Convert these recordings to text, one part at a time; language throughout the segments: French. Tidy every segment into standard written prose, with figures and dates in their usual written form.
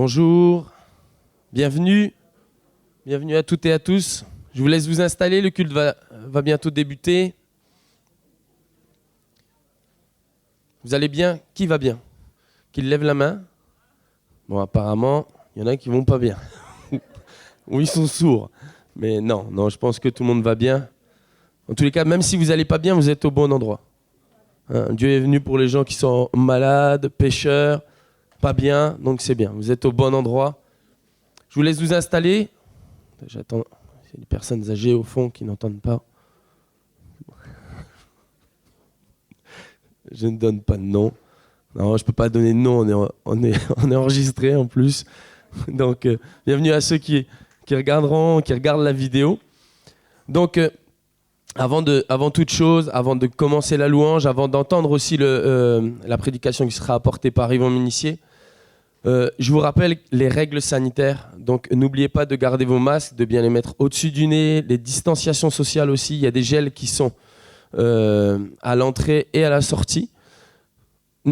Bonjour, bienvenue à toutes et à tous. Je vous laisse vous installer, le culte va bientôt débuter. Vous allez bien? Qui va bien? Qui lève la main? Bon, apparemment, il y en a qui vont pas bien. Ou ils sont sourds. Mais non, je pense que tout le monde va bien. En tous les cas, même si vous n'allez pas bien, vous êtes au bon endroit. Hein, Dieu est venu pour les gens qui sont malades, pécheurs, pas bien, donc c'est bien. Vous êtes au bon endroit. Je vous laisse vous installer. J'attends. Il y a des personnes âgées au fond qui n'entendent pas. Je ne donne pas de nom. Non, je ne peux pas donner de nom, on est enregistré en plus. Donc, bienvenue à ceux qui regardent la vidéo. Donc, avant toute chose, avant de commencer la louange, avant d'entendre aussi la prédication qui sera apportée par Yvon Minissier, je vous rappelle les règles sanitaires. Donc, n'oubliez pas de garder vos masques, de bien les mettre au-dessus du nez, les distanciations sociales aussi. Il y a des gels qui sont à l'entrée et à la sortie.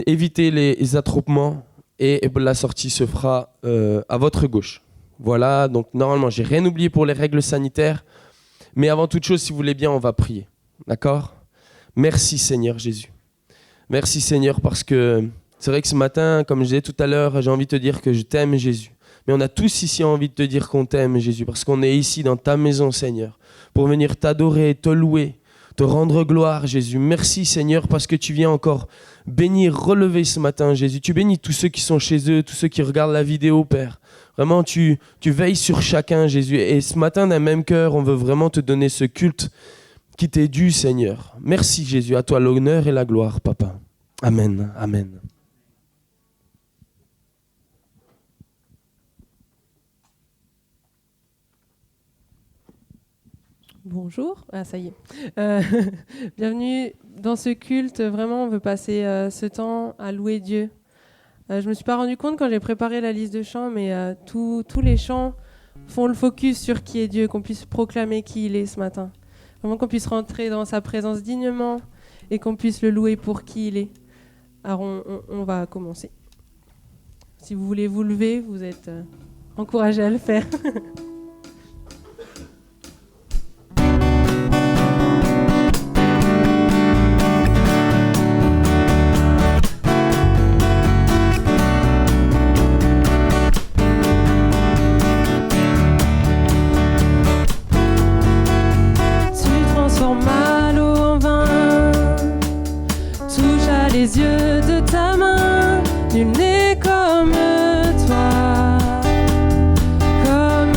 Évitez les attroupements et la sortie se fera à votre gauche. Voilà, donc normalement, j'ai rien oublié pour les règles sanitaires. Mais avant toute chose, si vous voulez bien, on va prier. D'accord ? Merci Seigneur Jésus. Merci Seigneur parce que c'est vrai que ce matin, comme je disais tout à l'heure, j'ai envie de te dire que je t'aime Jésus. Mais on a tous ici envie de te dire qu'on t'aime Jésus parce qu'on est ici dans ta maison Seigneur pour venir t'adorer, te louer, te rendre gloire Jésus. Merci Seigneur parce que tu viens encore bénir, relever ce matin Jésus. Tu bénis tous ceux qui sont chez eux, tous ceux qui regardent la vidéo Père. Vraiment, tu veilles sur chacun, Jésus. Et ce matin, d'un même cœur, on veut vraiment te donner ce culte qui t'est dû, Seigneur. Merci, Jésus. À toi l'honneur et la gloire, Papa. Amen. Amen. Bonjour, ça y est. Bienvenue dans ce culte. Vraiment, on veut passer ce temps à louer Dieu. Je ne me suis pas rendu compte quand j'ai préparé la liste de chants, mais tous les chants font le focus sur qui est Dieu, qu'on puisse proclamer qui il est ce matin. Vraiment qu'on puisse rentrer dans sa présence dignement et qu'on puisse le louer pour qui il est. Alors on va commencer. Si vous voulez vous lever, vous êtes encouragés à le faire. Les yeux de ta main, nul n'est comme toi, comme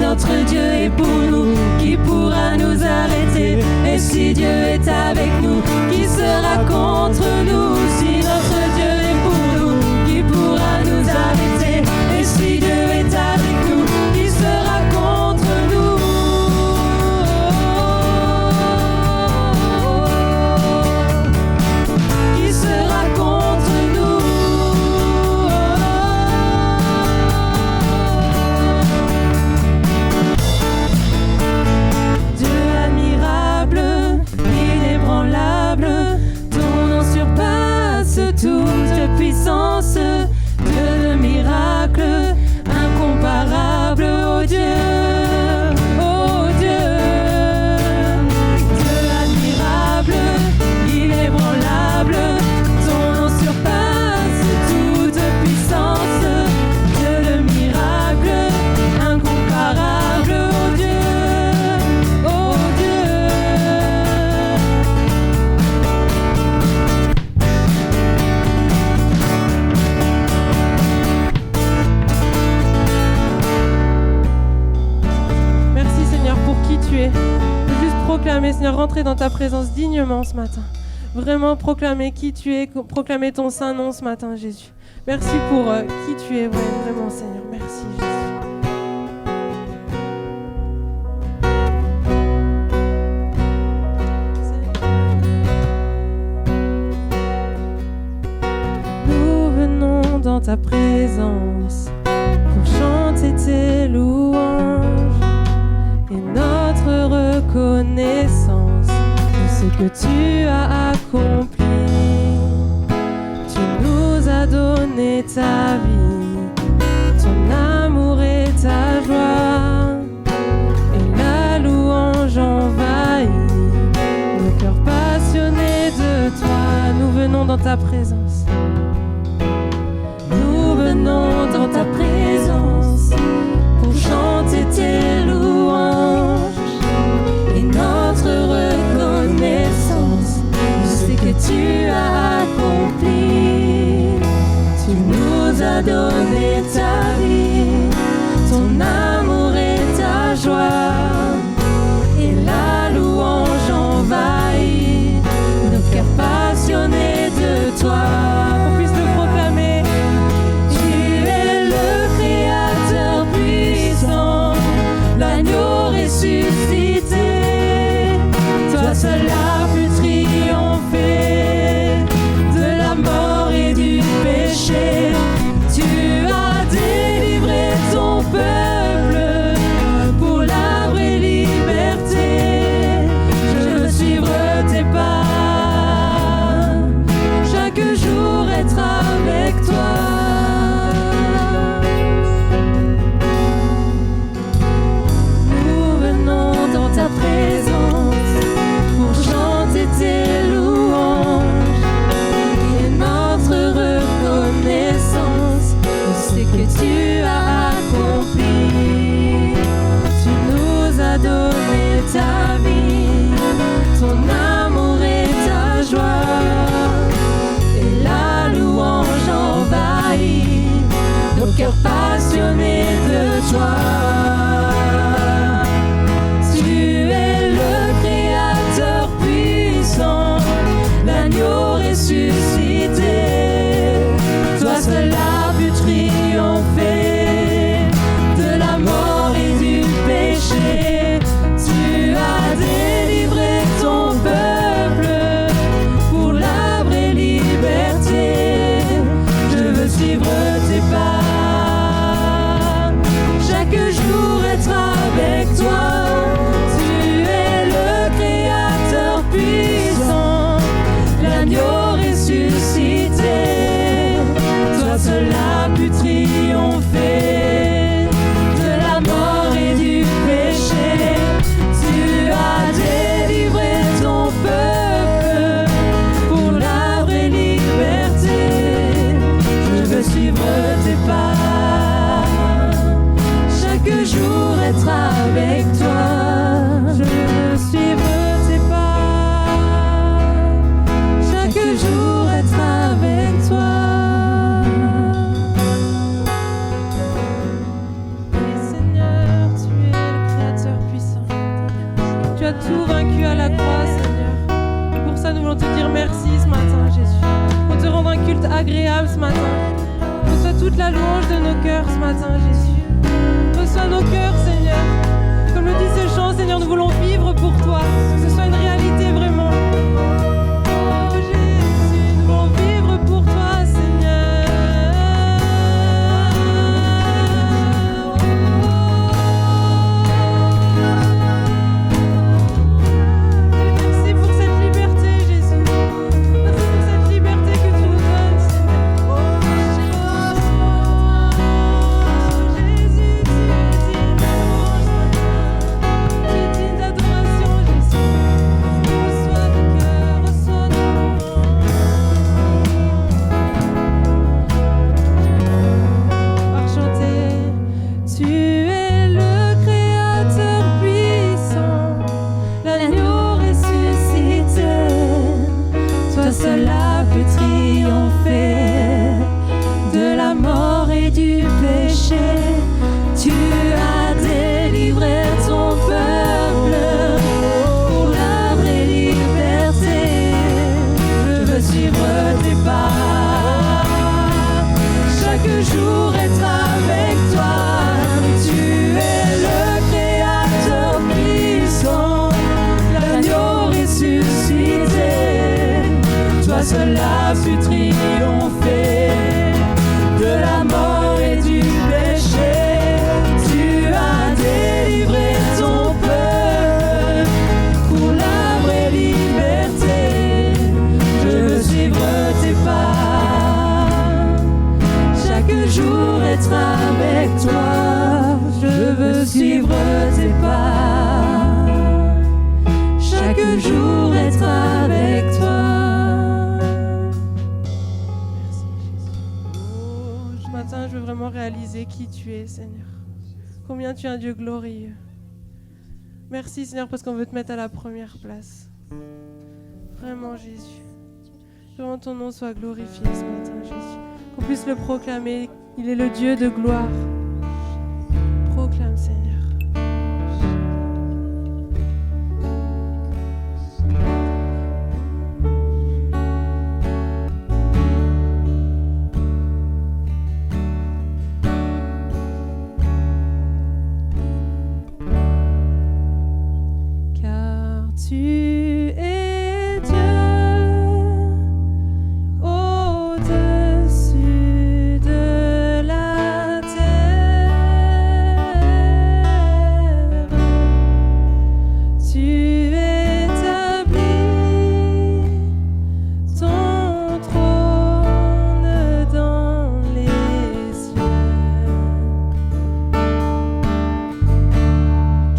notre Dieu est pour nous, qui pourra nous arrêter? Et si Dieu est avec nous, qui sera contre nous? Si notre Dieu est pour nous, qui pourra nous arrêter? Et si Dieu est avec nous, qui sera contre nous? Qui sera contre nous? Dieu admirable, inébranlable, ton nom surpasse toute puissance. Dieu de miracle, incomparable, oh Dieu, oh Dieu. Dieu admirable, inébranlable, ton nom surpasse toute puissance. Dieu de miracle, incomparable, oh Dieu, oh Dieu. Merci Seigneur pour qui tu es. Je veux juste proclamer, Seigneur, rentrer dans ta présence dignement ce matin. Vraiment proclamer qui tu es, proclamer ton saint nom ce matin, Jésus. Merci pour qui tu es, vraiment Seigneur. Merci Jésus. Nous venons dans ta présence pour chanter tes louanges et notre reconnaissance de ce que tu as accompli. Tu nous as donné ta vie, ton amour et ta joie, et la louange envahit nos cœurs passionnés de toi. Nous venons dans ta présence. Nous venons dans ta présence pour chanter tes louanges et notre reconnaissance de ce que tu as accompli. Tu nous as donné ta vie, ton amour et ta joie, et la louange envahit nos cœurs passionnés de toi. Qu'on puisse le proclamer. Tu es le Créateur puissant, l'agneau ressuscité. Toi seul as pu triompher de la mort et du péché. Tu as délivré ton peuple pour la vraie liberté. Je veux suivre tes pas, chaque jour être avec toi. Nous venons dans ta présence pour chanter tes louanges et notre reconnaissance de ce que tu as accompli. Tu nous as donné ta vie, ton amour et ta joie, et la louange envahit nos cœurs passionnés de toi. Tu es le Créateur puissant, l'agneau ressuscité. Toi seul as pu triompher de la mort et du péché. Tu as délivré ton peuple pour la vraie liberté. Je veux suivre tes pas, chaque jour merci ce matin, Jésus. Pour te rendre un culte agréable ce matin. Reçois toute la louange de nos cœurs ce matin, Jésus. Reçois nos cœurs, Seigneur. Comme le dit ce chant, Seigneur, nous voulons vivre pour toi. Que ce soit une réalité vraiment. Oh Jésus, nous voulons vivre pour toi, Seigneur. Merci pour cette liberté, Jésus. Merci pour cette liberté que tu nous donnes, Seigneur. Oh Jésus, tu es digne d'adoration, Jésus. Reçois nos cœurs, reçois nos par chanter. Tu es le Créateur puissant, l'agneau ressuscité. Toi seul as pu triompher de la mort et du péché. Tu as délivré ton peuple pour la vraie liberté. Je veux suivre tes pas, chaque jour être avec toi. Tu es le Créateur puissant, l'agneau ressuscité. Toi seul as pu triompher de la mort et du péché. Tu as délivré ton peuple pour la vraie liberté. Je veux suivre tes pas, chaque jour être avec toi. Je veux suivre tes pas, chaque jour être avec toi. Ce matin, je veux vraiment réaliser qui tu es, Seigneur. Combien tu es un Dieu glorieux. Merci, Seigneur, parce qu'on veut te mettre à la première place. Vraiment, Jésus. Vraiment, ton nom soit glorifié ce matin, Jésus. Qu'on puisse le proclamer. Il est le Dieu de gloire. Proclame, Seigneur. Car tu es Dieu au-dessus de la terre. Tu établis ton trône dans les cieux.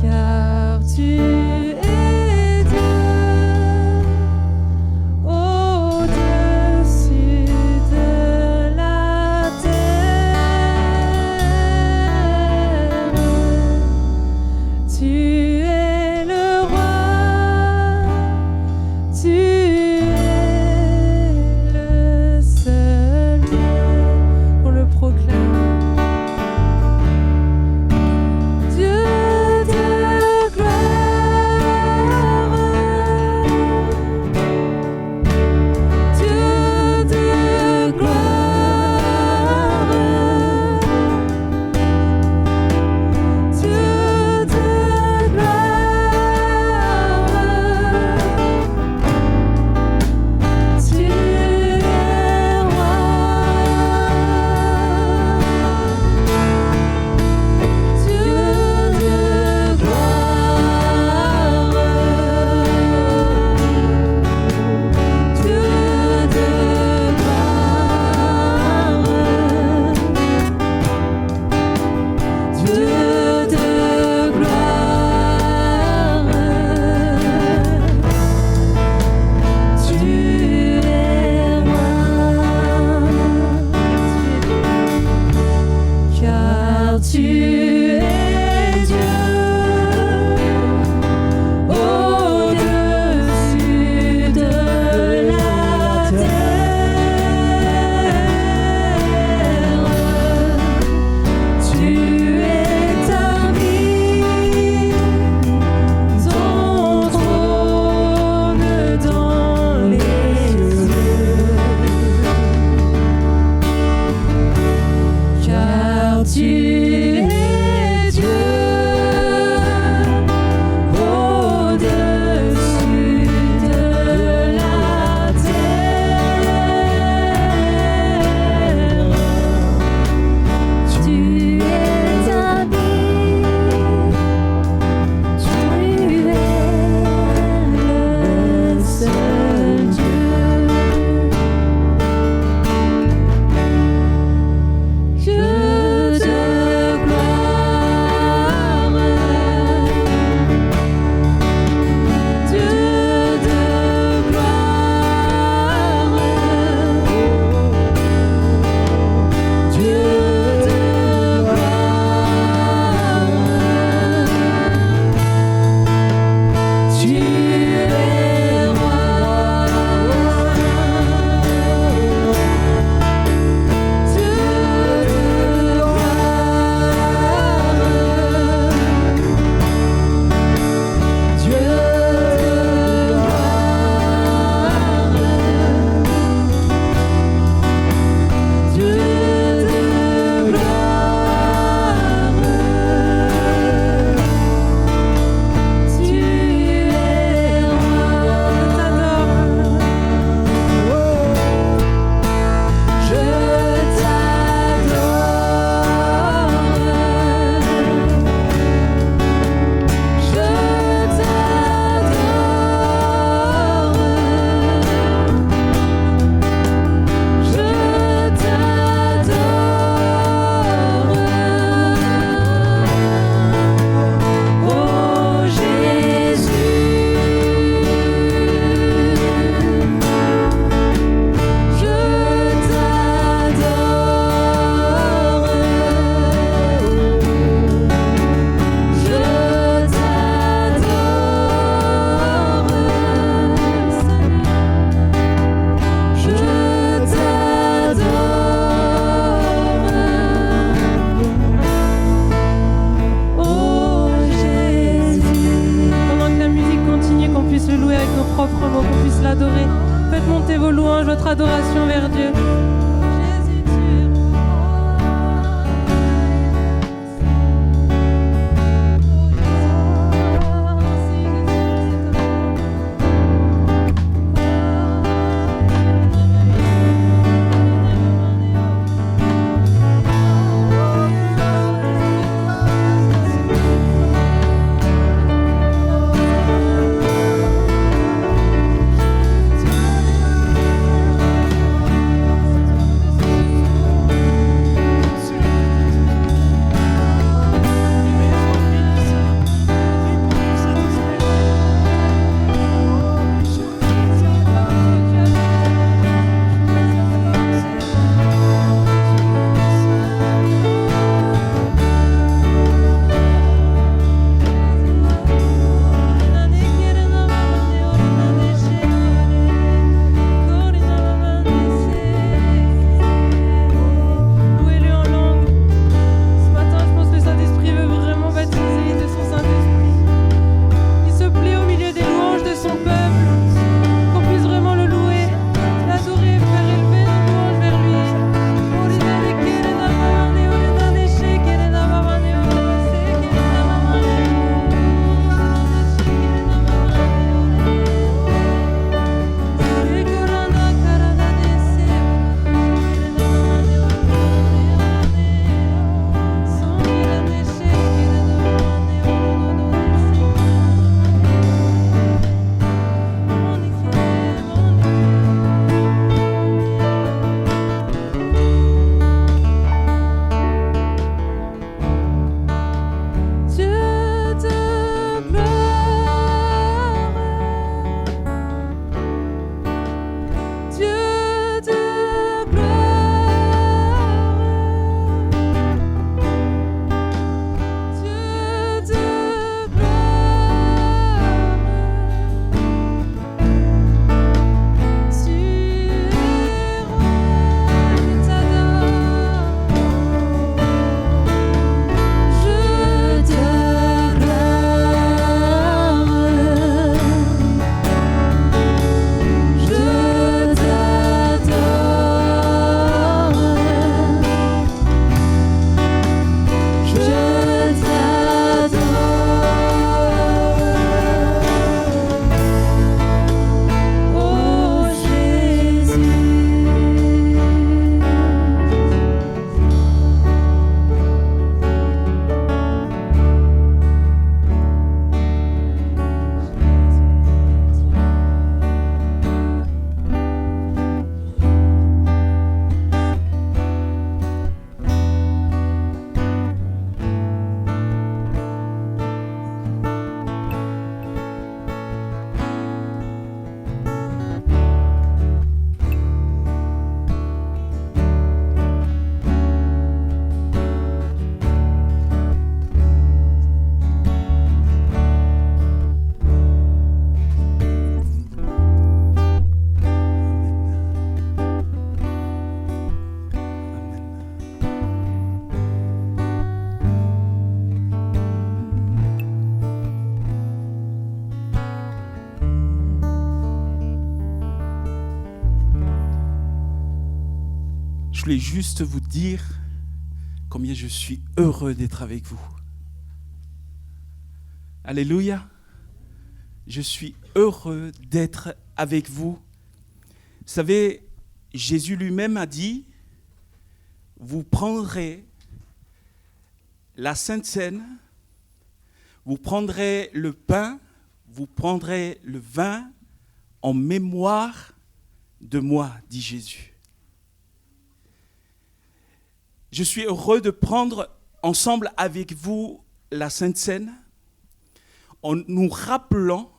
Car tu es Dieu au-dessus de la terre. Tu es le roi, tu es le seul Dieu. On le proclame. Dieu de gloire, Dieu de gloire, Dieu de gloire, tu es roi. Dieu de gloire, Dieu de gloire, Dieu de gloire, tu es roi. Car tu es Dieu au-dessus de la terre. Tu établis ton trône dans les vos louanges, votre adoration vers Dieu. Jésus, tu es Je voulais juste vous dire combien je suis heureux d'être avec vous. Alléluia. Je suis heureux d'être avec vous. Vous savez, Jésus lui-même a dit, vous prendrez la Sainte Seine, vous prendrez le pain, vous prendrez le vin en mémoire de moi, dit Jésus. Je suis heureux de prendre ensemble avec vous la Sainte Seine en nous rappelant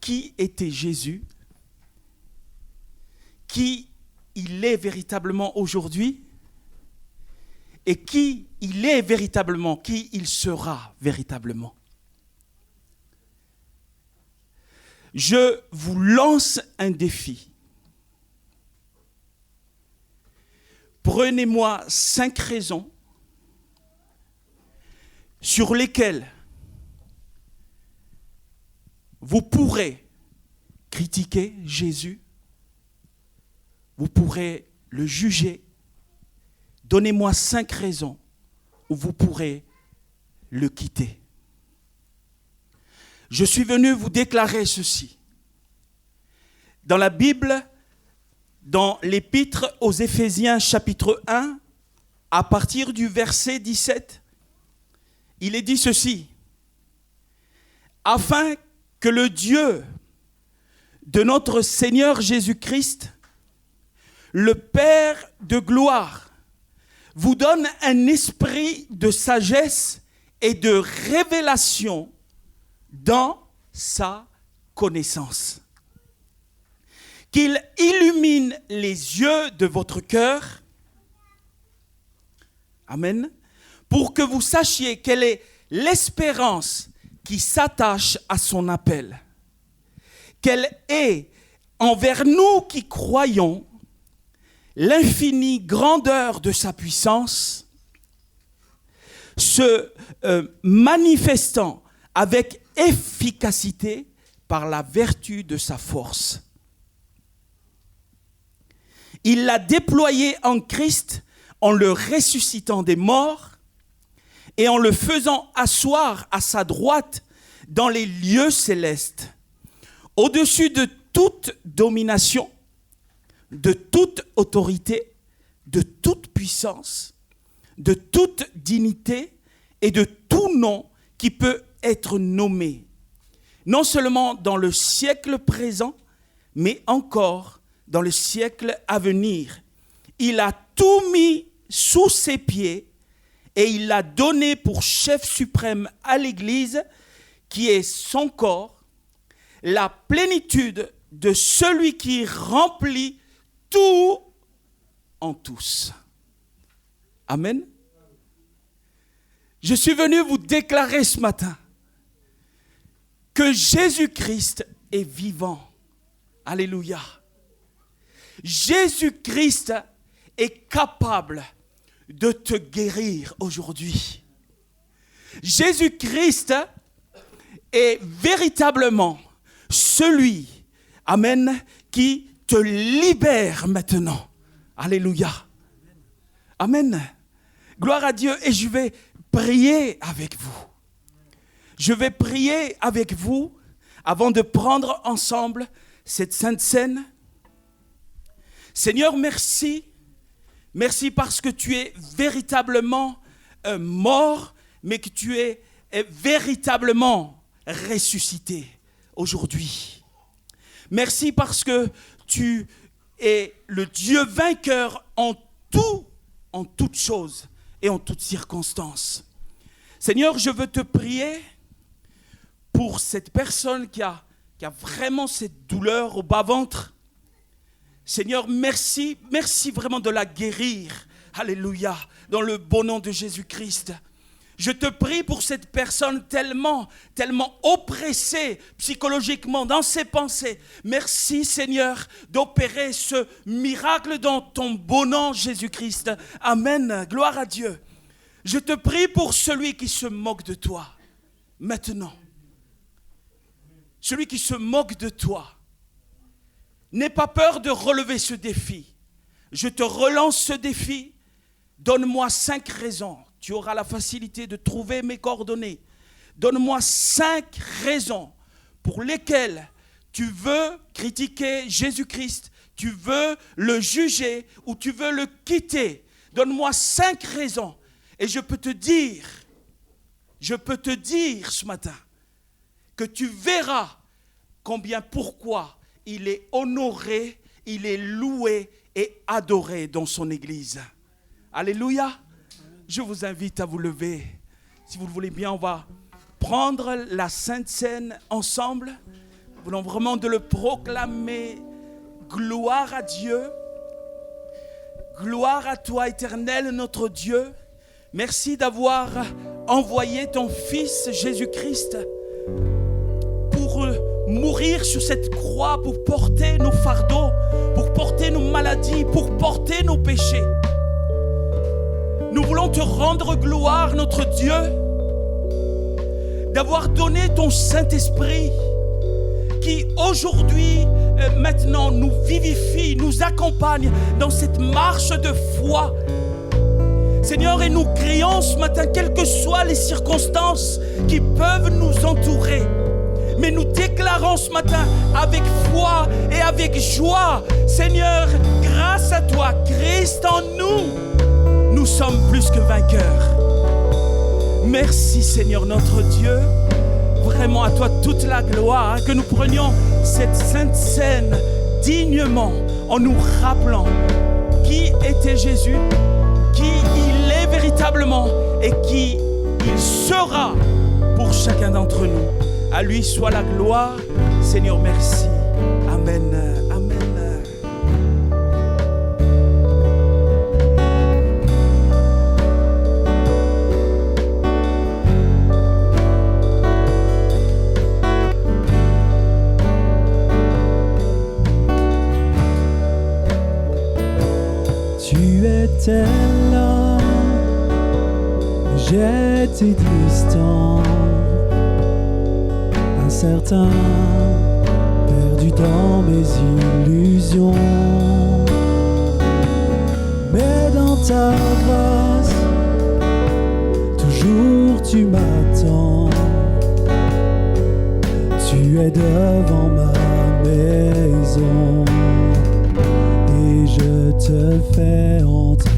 qui était Jésus, qui il est véritablement aujourd'hui et qui il est véritablement, qui il sera véritablement. Je vous lance un défi. Prenez-moi 5 raisons sur lesquelles vous pourrez critiquer Jésus, vous pourrez le juger. Donnez-moi 5 raisons où vous pourrez le quitter. Je suis venu vous déclarer ceci. Dans la Bible, dans l'épître aux Éphésiens chapitre 1, à partir du verset 17, il est dit ceci. Afin que le Dieu de notre Seigneur Jésus-Christ, le Père de gloire, vous donne un esprit de sagesse et de révélation dans sa connaissance. Qu'il illumine les yeux de votre cœur, amen, pour que vous sachiez quelle est l'espérance qui s'attache à son appel. Quelle est, envers nous qui croyons, l'infinie grandeur de sa puissance, se manifestant avec efficacité par la vertu de sa force. Il l'a déployé en Christ en le ressuscitant des morts et en le faisant asseoir à sa droite dans les lieux célestes, au-dessus de toute domination, de toute autorité, de toute puissance, de toute dignité et de tout nom qui peut être nommé, non seulement dans le siècle présent, mais encore dans le siècle à venir. Il a tout mis sous ses pieds et il l'a donné pour chef suprême à l'Église, qui est son corps, la plénitude de celui qui remplit tout en tous. Amen. Je suis venu vous déclarer ce matin que Jésus-Christ est vivant. Alléluia. Jésus-Christ est capable de te guérir aujourd'hui. Jésus-Christ est véritablement celui, amen, qui te libère maintenant. Alléluia. Amen. Gloire à Dieu. Et je vais prier avec vous. Je vais prier avec vous avant de prendre ensemble cette sainte scène. Seigneur, merci. Merci parce que tu es véritablement mort, mais que tu es véritablement ressuscité aujourd'hui. Merci parce que tu es le Dieu vainqueur en toutes choses et en toutes circonstances. Seigneur, je veux te prier pour cette personne qui a vraiment cette douleur au bas-ventre. Seigneur, merci vraiment de la guérir. Alléluia, dans le beau nom de Jésus-Christ. Je te prie pour cette personne tellement oppressée psychologiquement dans ses pensées. Merci Seigneur d'opérer ce miracle dans ton beau nom Jésus-Christ. Amen, gloire à Dieu. Je te prie pour celui qui se moque de toi, maintenant. Celui qui se moque de toi. N'aie pas peur de relever ce défi. Je te relance ce défi. Donne-moi 5 raisons. Tu auras la facilité de trouver mes coordonnées. Donne-moi 5 raisons pour lesquelles tu veux critiquer Jésus-Christ, tu veux le juger ou tu veux le quitter. Donne-moi 5 raisons. Et je peux te dire ce matin que tu verras pourquoi il est honoré, il est loué et adoré dans son Église. Alléluia. Je vous invite à vous lever. Si vous le voulez bien, on va prendre la Sainte Seine ensemble. Nous voulons vraiment de le proclamer. Gloire à Dieu. Gloire à toi, Éternel, notre Dieu. Merci d'avoir envoyé ton Fils Jésus-Christ pour mourir sur cette croix, pour porter nos fardeaux, pour porter nos maladies, pour porter nos péchés. Nous voulons te rendre gloire, notre Dieu, d'avoir donné ton Saint-Esprit qui aujourd'hui, maintenant, nous vivifie, nous accompagne dans cette marche de foi. Seigneur, et nous crions ce matin, quelles que soient les circonstances qui peuvent nous entourer, mais nous déclarons ce matin avec foi et avec joie, Seigneur, grâce à toi, Christ en nous, nous sommes plus que vainqueurs. Merci Seigneur notre Dieu, vraiment à toi toute la gloire, que nous prenions cette sainte scène dignement en nous rappelant qui était Jésus, qui il est véritablement et qui il sera pour chacun d'entre nous. À lui soit la gloire. Seigneur, merci. Amen. Amen. Tu étais là, j'étais distant, incertain, perdu dans mes illusions. Mais dans ta grâce, toujours tu m'attends. Tu es devant ma maison et je te fais entrer.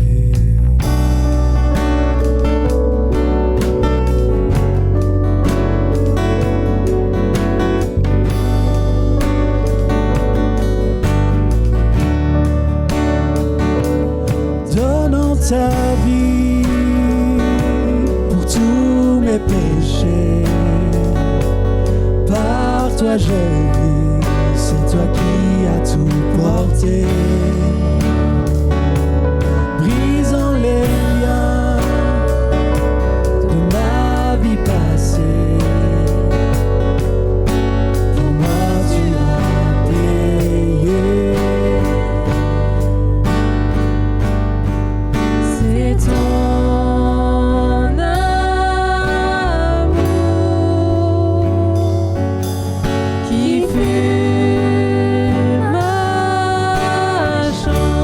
Donnant ta vie pour tous mes péchés, par toi je vis, c'est toi qui as tout porté. Brisant les liens de ma vie passée, pour moi tu as payé. C'est ton amour qui fut ma chance.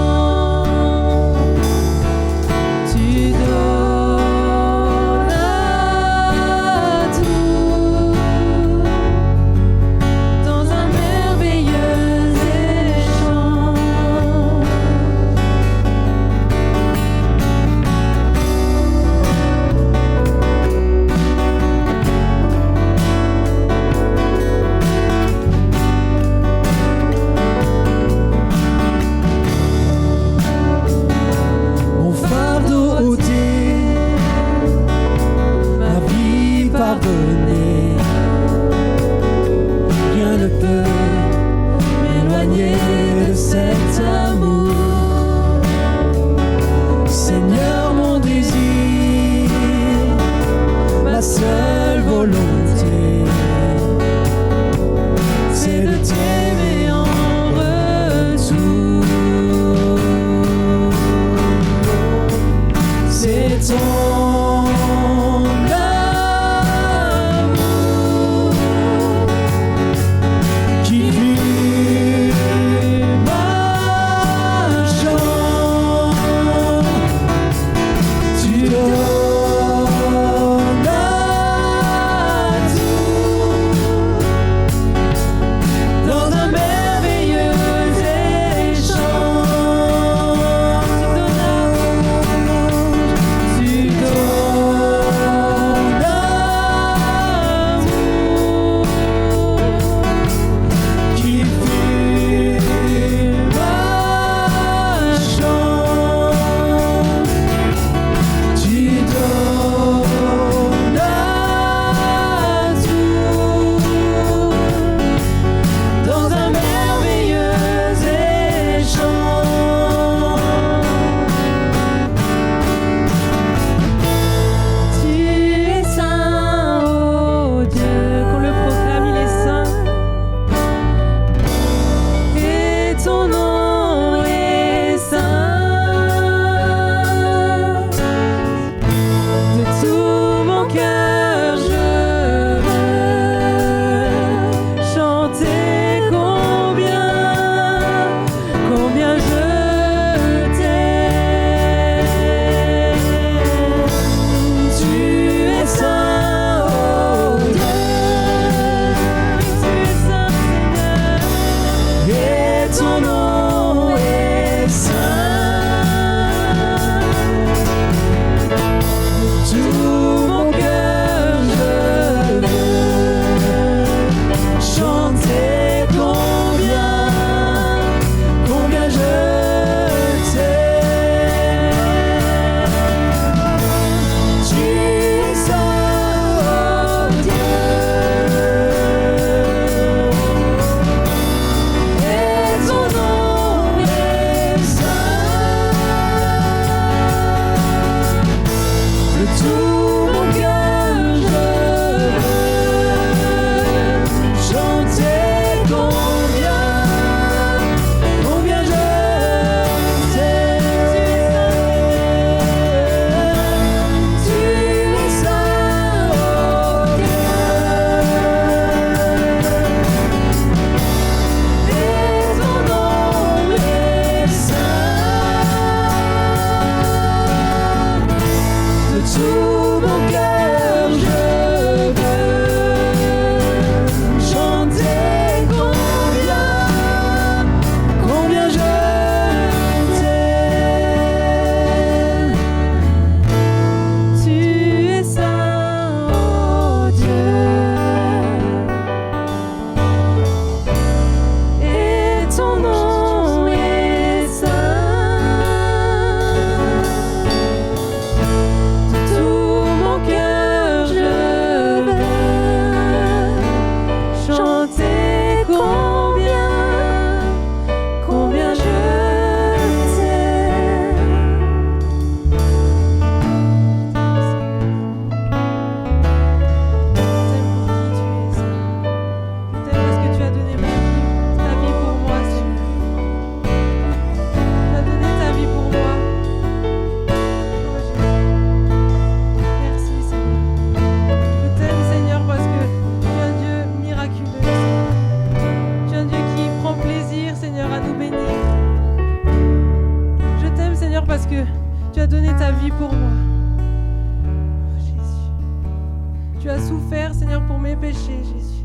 Tu as souffert, Seigneur, pour mes péchés, Jésus.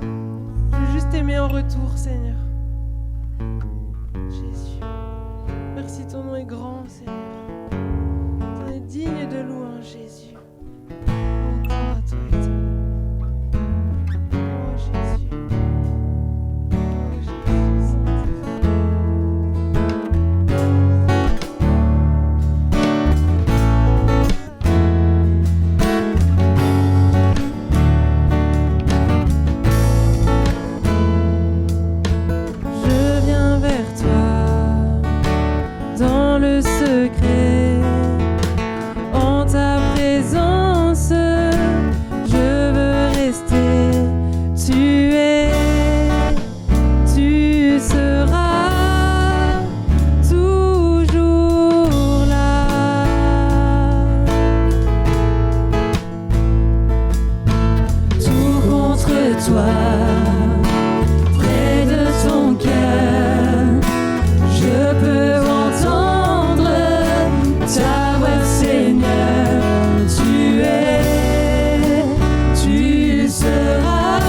Je veux juste t'aimer en retour, Seigneur. Jésus. Merci, ton nom est grand, Seigneur. Tu es digne de louange, Jésus. Oh, gloire à toi, éternel. Oh, Jésus. Oh, Jésus, sanctifié. Je viens vers toi dans le secret, en ta présence, je veux rester. Tu seras toujours là. Tout contre toi. Près de ton cœur, je peux entendre ta voix, Seigneur. Tu seras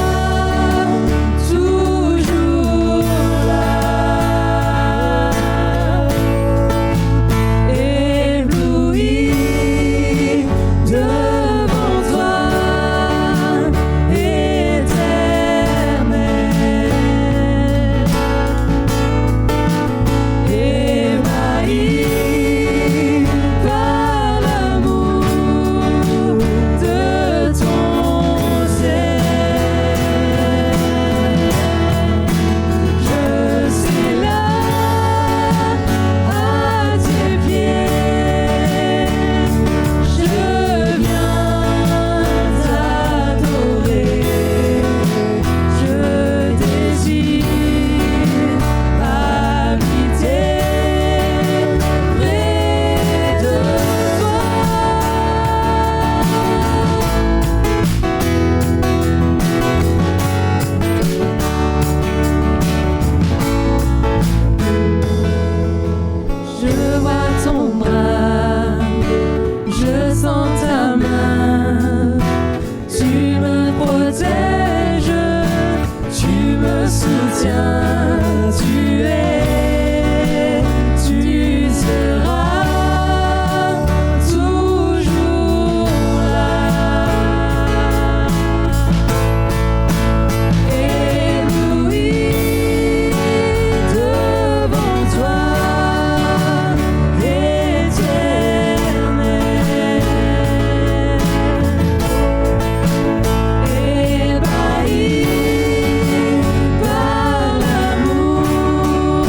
toujours là. Ébloui devant toi, éternel. Ébahi par l'amour de ton zèle, je suis là à tes pieds, je viens t'adorer, je désire habiter près de toi. Je vois ton bras, je sens ta main, tu me protèges, tu me soutiens, tu seras toujours là. Ébloui devant toi, éternel. Ébahi par l'amour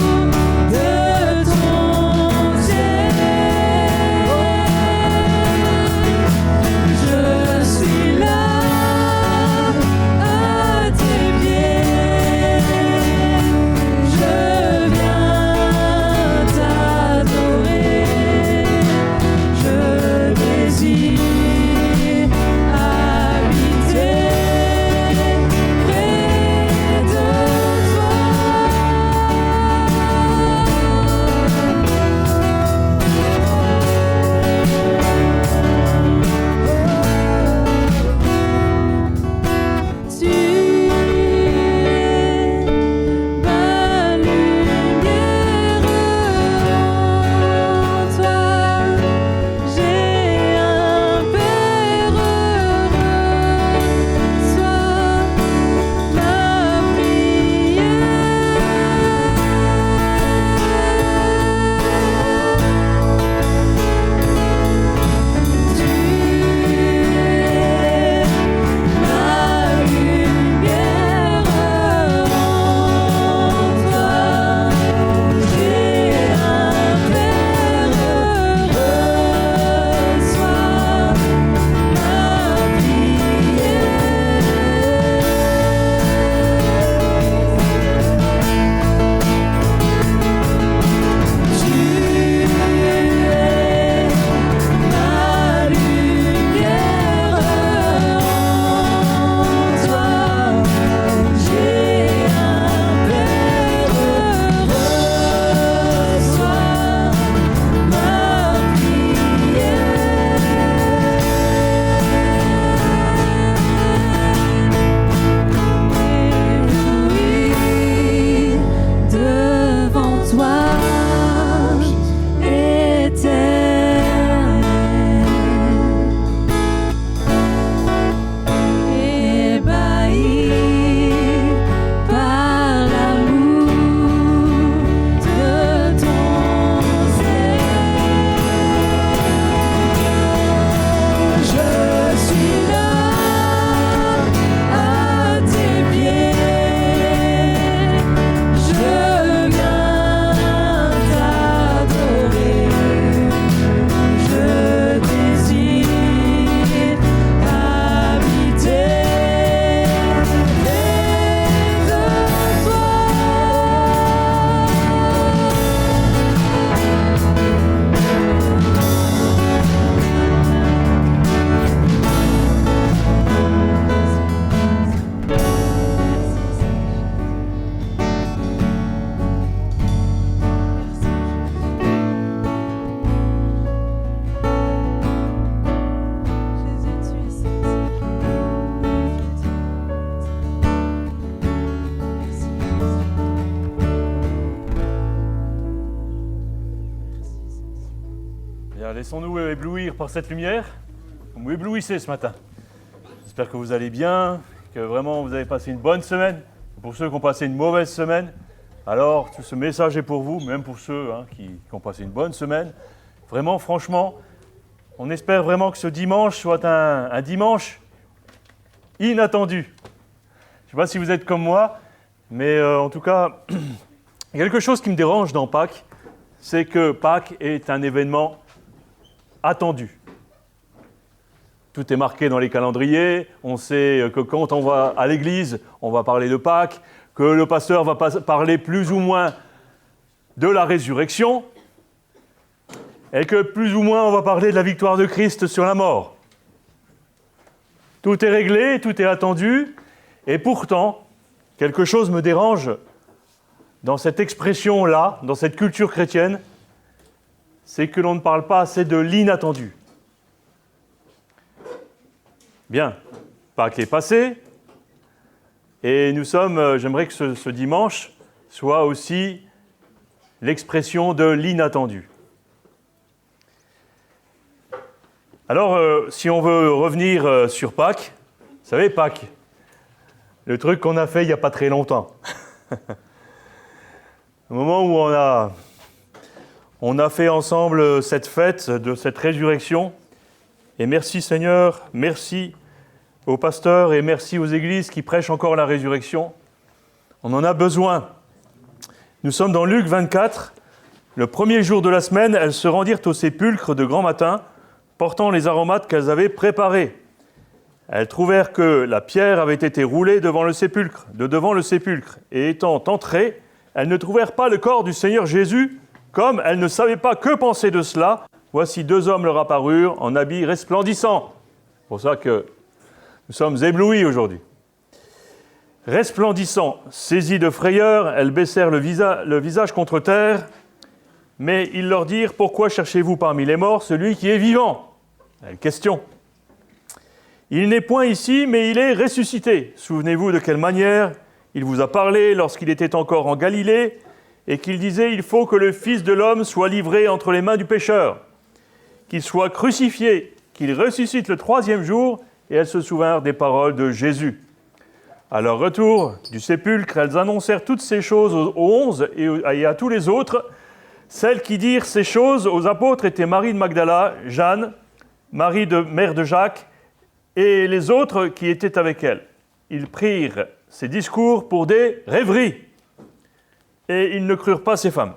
Laissons-nous éblouir par cette lumière. Vous m'éblouissez ce matin. J'espère que vous allez bien, que vraiment vous avez passé une bonne semaine. Pour ceux qui ont passé une mauvaise semaine, alors tout ce message est pour vous, même pour ceux qui ont passé une bonne semaine. Vraiment, franchement, on espère vraiment que ce dimanche soit un dimanche inattendu. Je ne sais pas si vous êtes comme moi, mais en tout cas, il y a quelque chose qui me dérange dans Pâques, c'est que Pâques est un événement attendu. Tout est marqué dans les calendriers, on sait que quand on va à l'église, on va parler de Pâques, que le pasteur va parler plus ou moins de la résurrection, et que plus ou moins on va parler de la victoire de Christ sur la mort. Tout est réglé, tout est attendu, et pourtant, quelque chose me dérange dans cette expression-là, dans cette culture chrétienne, c'est que l'on ne parle pas assez de l'inattendu. Bien, Pâques est passé, et nous sommes, j'aimerais que ce dimanche soit aussi l'expression de l'inattendu. Alors, si on veut revenir sur Pâques, vous savez, Pâques, le truc qu'on a fait il n'y a pas très longtemps. Au moment où on a fait ensemble cette fête de cette résurrection, et merci Seigneur, merci aux pasteurs et merci aux églises qui prêchent encore la résurrection. On en a besoin. Nous sommes dans Luc 24. Le premier jour de la semaine, elles se rendirent au sépulcre de grand matin, portant les aromates qu'elles avaient préparés. Elles trouvèrent que la pierre avait été roulée de devant le sépulcre, et étant entrées, elles ne trouvèrent pas le corps du Seigneur Jésus. Comme elles ne savaient pas que penser de cela, voici 2 hommes leur apparurent en habits resplendissants. C'est pour ça que nous sommes éblouis aujourd'hui. Resplendissants, saisies de frayeur, elles baissèrent le visage contre terre, mais ils leur dirent « Pourquoi cherchez-vous parmi les morts celui qui est vivant ?» Question. Il n'est point ici, mais il est ressuscité. Souvenez-vous de quelle manière il vous a parlé lorsqu'il était encore en Galilée, et qu'il disait « Il faut que le Fils de l'homme soit livré entre les mains du pécheur, qu'il soit crucifié, qu'il ressuscite le 3e jour. » Et elles se souvinrent des paroles de Jésus. À leur retour du sépulcre, elles annoncèrent toutes ces choses aux 11 et à tous les autres. Celles qui dirent ces choses aux apôtres étaient Marie de Magdala, Jeanne, Marie mère de Jacques, et les autres qui étaient avec elles. Ils prirent ces discours pour des rêveries, et ils ne crurent pas ces femmes.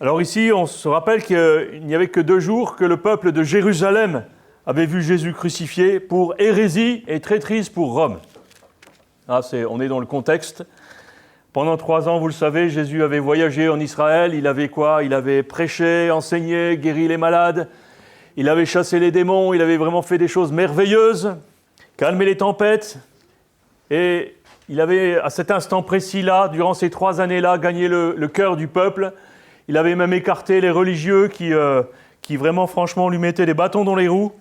Alors ici, on se rappelle qu'il n'y avait que 2 jours que le peuple de Jérusalem avait vu Jésus crucifié pour hérésie et traîtrise pour Rome. On est dans le contexte. Pendant 3 ans, vous le savez, Jésus avait voyagé en Israël. Il avait quoi ? Il avait prêché, enseigné, guéri les malades. Il avait chassé les démons. Il avait vraiment fait des choses merveilleuses, calmé les tempêtes. Et il avait, à cet instant précis-là, durant ces 3 années-là, gagné le cœur du peuple. Il avait même écarté les religieux qui vraiment, franchement, lui mettaient des bâtons dans les roues.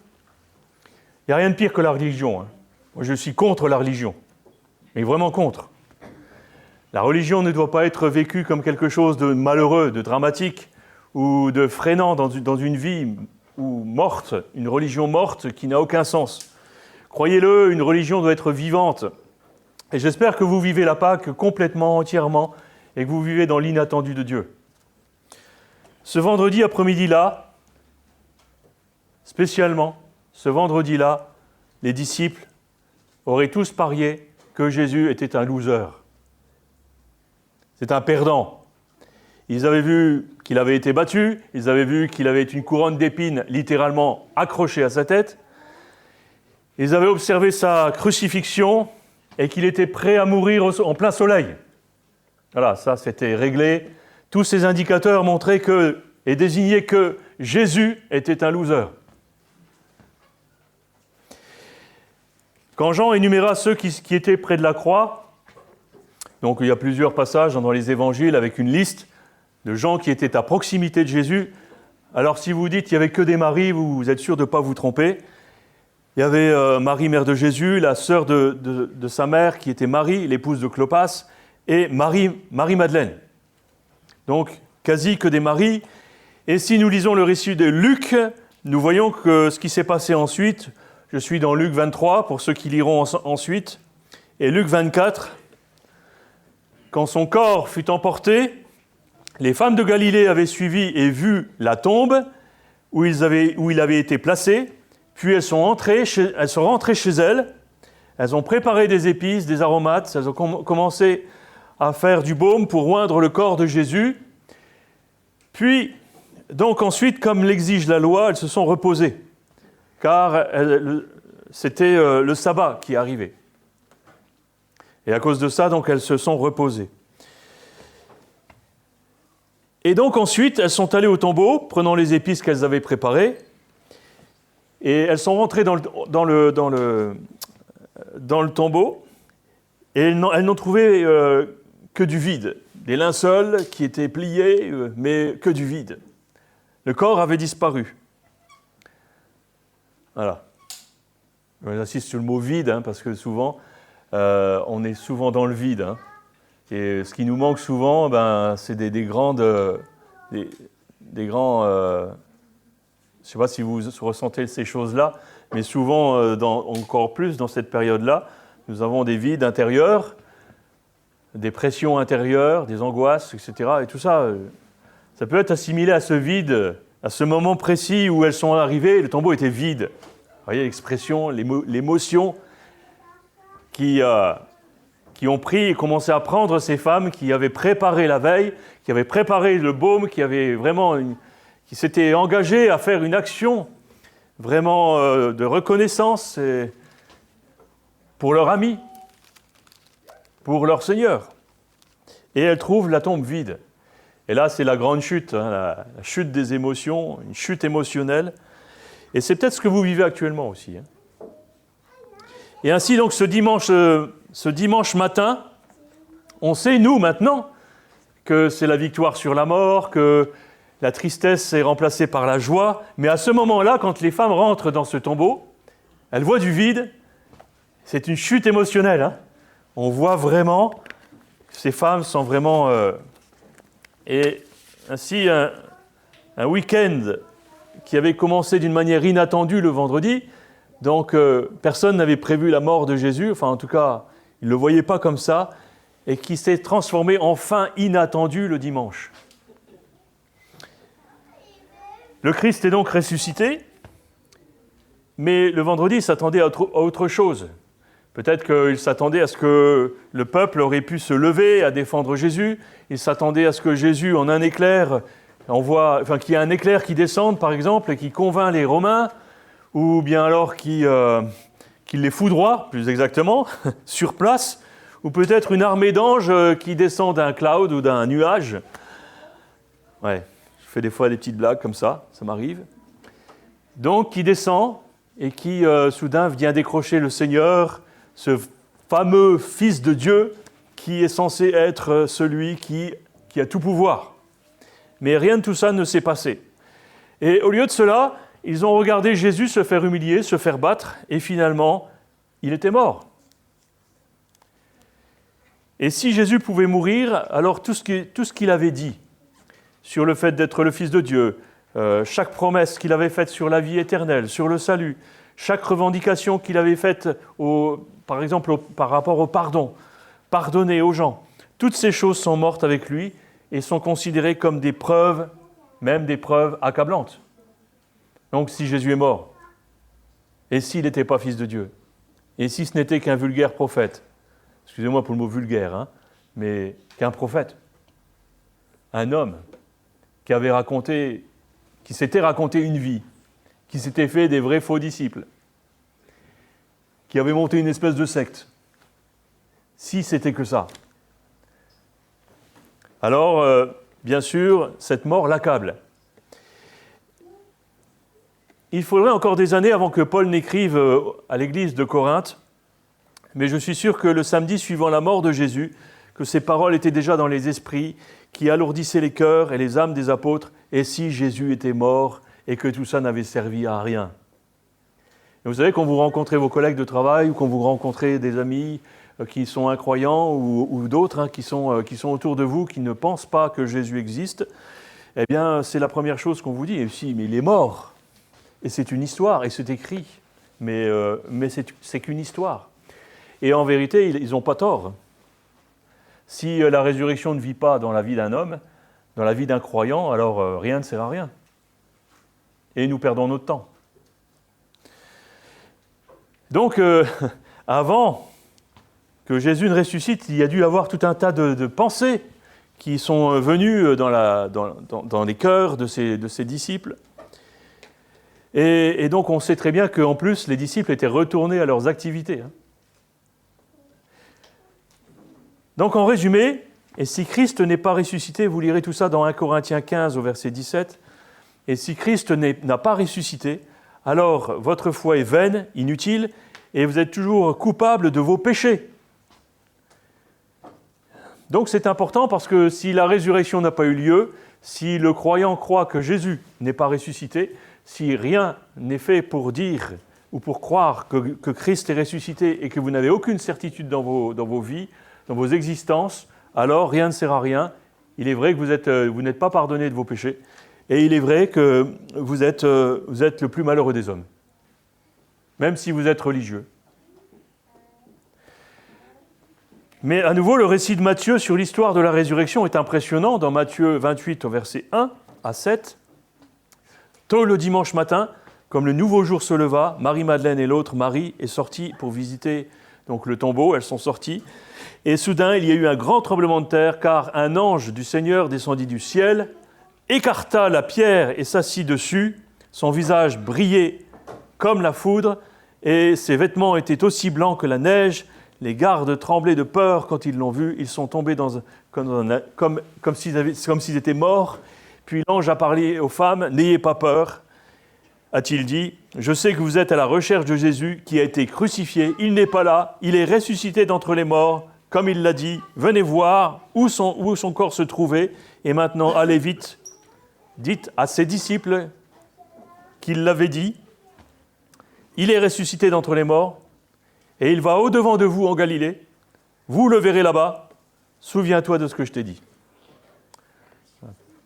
Il n'y a rien de pire que la religion. Moi, je suis contre la religion, mais vraiment contre. La religion ne doit pas être vécue comme quelque chose de malheureux, de dramatique ou de freinant dans une vie ou morte, une religion morte qui n'a aucun sens. Croyez-le, une religion doit être vivante. Et j'espère que vous vivez la Pâque complètement, entièrement, et que vous vivez dans l'inattendu de Dieu. Ce vendredi après-midi-là, spécialement, ce vendredi-là, les disciples auraient tous parié que Jésus était un loser. C'est un perdant. Ils avaient vu qu'il avait été battu, ils avaient vu qu'il avait une couronne d'épines littéralement accrochée à sa tête, ils avaient observé sa crucifixion et qu'il était prêt à mourir en plein soleil. Voilà, ça c'était réglé. Tous ces indicateurs montraient et désignaient que Jésus était un loser. Quand Jean énuméra ceux qui étaient près de la croix, donc il y a plusieurs passages dans les évangiles avec une liste de gens qui étaient à proximité de Jésus. Alors si vous dites qu'il n'y avait que des Maries, vous êtes sûr de ne pas vous tromper. Il y avait Marie, mère de Jésus, la sœur de sa mère qui était Marie, l'épouse de Clopas, et Marie-Madeleine. Donc quasi que des Maries. Et si nous lisons le récit de Luc, nous voyons que ce qui s'est passé ensuite, je suis dans Luc 23, pour ceux qui liront ensuite, et Luc 24, quand son corps fut emporté, les femmes de Galilée avaient suivi et vu la tombe où il avait été placé, puis elles sont rentrées chez elles, elles ont préparé des épices, des aromates, elles ont commencé à faire du baume pour oindre le corps de Jésus. Puis, donc ensuite, comme l'exige la loi, elles se sont reposées, car c'était le sabbat qui arrivait. Et à cause de ça, donc, elles se sont reposées. Et donc ensuite, elles sont allées au tombeau, prenant les épices qu'elles avaient préparées, et elles sont rentrées dans le tombeau, et elles n'ont trouvé que du vide. Des linceuls qui étaient pliés, mais que du vide. Le corps avait disparu. Voilà. J'insiste sur le mot vide, hein, parce que souvent, on est souvent dans le vide. Hein. Et ce qui nous manque souvent, c'est des grands... je ne sais pas si vous ressentez ces choses-là, mais souvent, encore plus dans cette période-là, nous avons des vides intérieurs, des pressions intérieures, des angoisses, etc. Et tout ça, ça peut être assimilé à ce vide, à ce moment précis où elles sont arrivées, le tombeau était vide. Vous voyez l'expression, l'émotion qui ont pris et commencé à prendre ces femmes qui avaient préparé la veille, qui avaient préparé le baume, qui s'étaient engagées à faire une action vraiment de reconnaissance pour leur ami, pour leur Seigneur. Et elles trouvent la tombe vide. Et là, c'est la grande chute, hein, la chute des émotions, une chute émotionnelle. Et c'est peut-être ce que vous vivez actuellement aussi. Hein. Et ainsi, donc, ce dimanche matin, on sait, nous, maintenant, que c'est la victoire sur la mort, que la tristesse est remplacée par la joie. Mais à ce moment-là, quand les femmes rentrent dans ce tombeau, elles voient du vide. C'est une chute émotionnelle. Hein. On voit vraiment que ces femmes sont vraiment... Et ainsi, un week-end qui avait commencé d'une manière inattendue le vendredi, donc personne n'avait prévu la mort de Jésus, enfin en tout cas, ils ne le voyaient pas comme ça, et qui s'est transformé en fin inattendue le dimanche. Le Christ est donc ressuscité, mais le vendredi, il s'attendait à autre chose. Peut-être qu'il s'attendait à ce que le peuple aurait pu se lever à défendre Jésus. Il s'attendait à ce que Jésus, en un éclair, qu'il y ait un éclair qui descende, par exemple, et qui convainc les Romains, ou bien alors qu'il les foudroie, plus exactement, sur place, ou peut-être une armée d'anges qui descend d'un cloud ou d'un nuage. Ouais, je fais des fois des petites blagues comme ça m'arrive. Donc, qui descend et qui, soudain, vient décrocher le Seigneur, ce fameux Fils de Dieu qui est censé être celui qui a tout pouvoir. Mais rien de tout ça ne s'est passé. Et au lieu de cela, ils ont regardé Jésus se faire humilier, se faire battre, et finalement, il était mort. Et si Jésus pouvait mourir, alors tout ce qu'il avait dit sur le fait d'être le Fils de Dieu, chaque promesse qu'il avait faite sur la vie éternelle, sur le salut, chaque revendication qu'il avait faite, par exemple par rapport au pardon, pardonner aux gens, toutes ces choses sont mortes avec lui et sont considérées comme des preuves, même des preuves accablantes. Donc si Jésus est mort, et s'il n'était pas Fils de Dieu, et si ce n'était qu'un vulgaire prophète, excusez-moi pour le mot vulgaire, hein, mais qu'un prophète, un homme qui s'était raconté une vie, qui s'était fait des vrais faux disciples, qui avait monté une espèce de secte, si c'était que ça. Alors, bien sûr, cette mort l'accable. Il faudrait encore des années avant que Paul n'écrive à l'église de Corinthe, mais je suis sûr que le samedi suivant la mort de Jésus, que ces paroles étaient déjà dans les esprits, qui alourdissaient les cœurs et les âmes des apôtres, et si Jésus était mort et que tout ça n'avait servi à rien. Et vous savez, quand vous rencontrez vos collègues de travail ou quand vous rencontrez des amis qui sont incroyants ou d'autres qui sont autour de vous, qui ne pensent pas que Jésus existe, eh bien, c'est la première chose qu'on vous dit. Et si, mais il est mort. Et c'est une histoire, et c'est écrit. Mais c'est qu'une histoire. Et en vérité, ils n'ont pas tort. Si la résurrection ne vit pas dans la vie d'un homme, dans la vie d'un croyant, alors rien ne sert à rien. Et nous perdons notre temps. Donc, avant que Jésus ne ressuscite, il y a dû avoir tout un tas de pensées qui sont venues dans les cœurs de ses disciples. Et donc, on sait très bien qu'en plus, les disciples étaient retournés à leurs activités. Donc, en résumé, et si Christ n'est pas ressuscité, vous lirez tout ça dans 1 Corinthiens 15 au verset 17, et si Christ n'a pas ressuscité, alors votre foi est vaine, inutile, et vous êtes toujours coupable de vos péchés. Donc c'est important parce que si la résurrection n'a pas eu lieu, si le croyant croit que Jésus n'est pas ressuscité, si rien n'est fait pour dire ou pour croire que Christ est ressuscité et que vous n'avez aucune certitude dans vos vies, dans vos existences, alors rien ne sert à rien. Il est vrai que vous n'êtes pas pardonné de vos péchés et il est vrai que vous êtes le plus malheureux des hommes, même si vous êtes religieux. Mais à nouveau, le récit de Matthieu sur l'histoire de la résurrection est impressionnant. Dans Matthieu 28 au verset 1 à 7, tôt le dimanche matin, comme le nouveau jour se leva, Marie-Madeleine et l'autre Marie est sortie pour visiter donc, le tombeau. Elles sont sorties. Et soudain, il y a eu un grand tremblement de terre, car un ange du Seigneur descendit du ciel, écarta la pierre et s'assit dessus. Son visage brillait comme la foudre, et ses vêtements étaient aussi blancs que la neige. Les gardes tremblaient de peur quand ils l'ont vu. Ils sont tombés comme s'ils étaient morts. Puis l'ange a parlé aux femmes. « N'ayez pas peur, a-t-il dit. Je sais que vous êtes à la recherche de Jésus qui a été crucifié. Il n'est pas là. Il est ressuscité d'entre les morts. Comme il l'a dit, venez voir où son corps se trouvait. Et maintenant, allez vite. Dites à ses disciples qu'il l'avait dit. Il est ressuscité d'entre les morts. Et il va au-devant de vous en Galilée. Vous le verrez là-bas. Souviens-toi de ce que je t'ai dit. »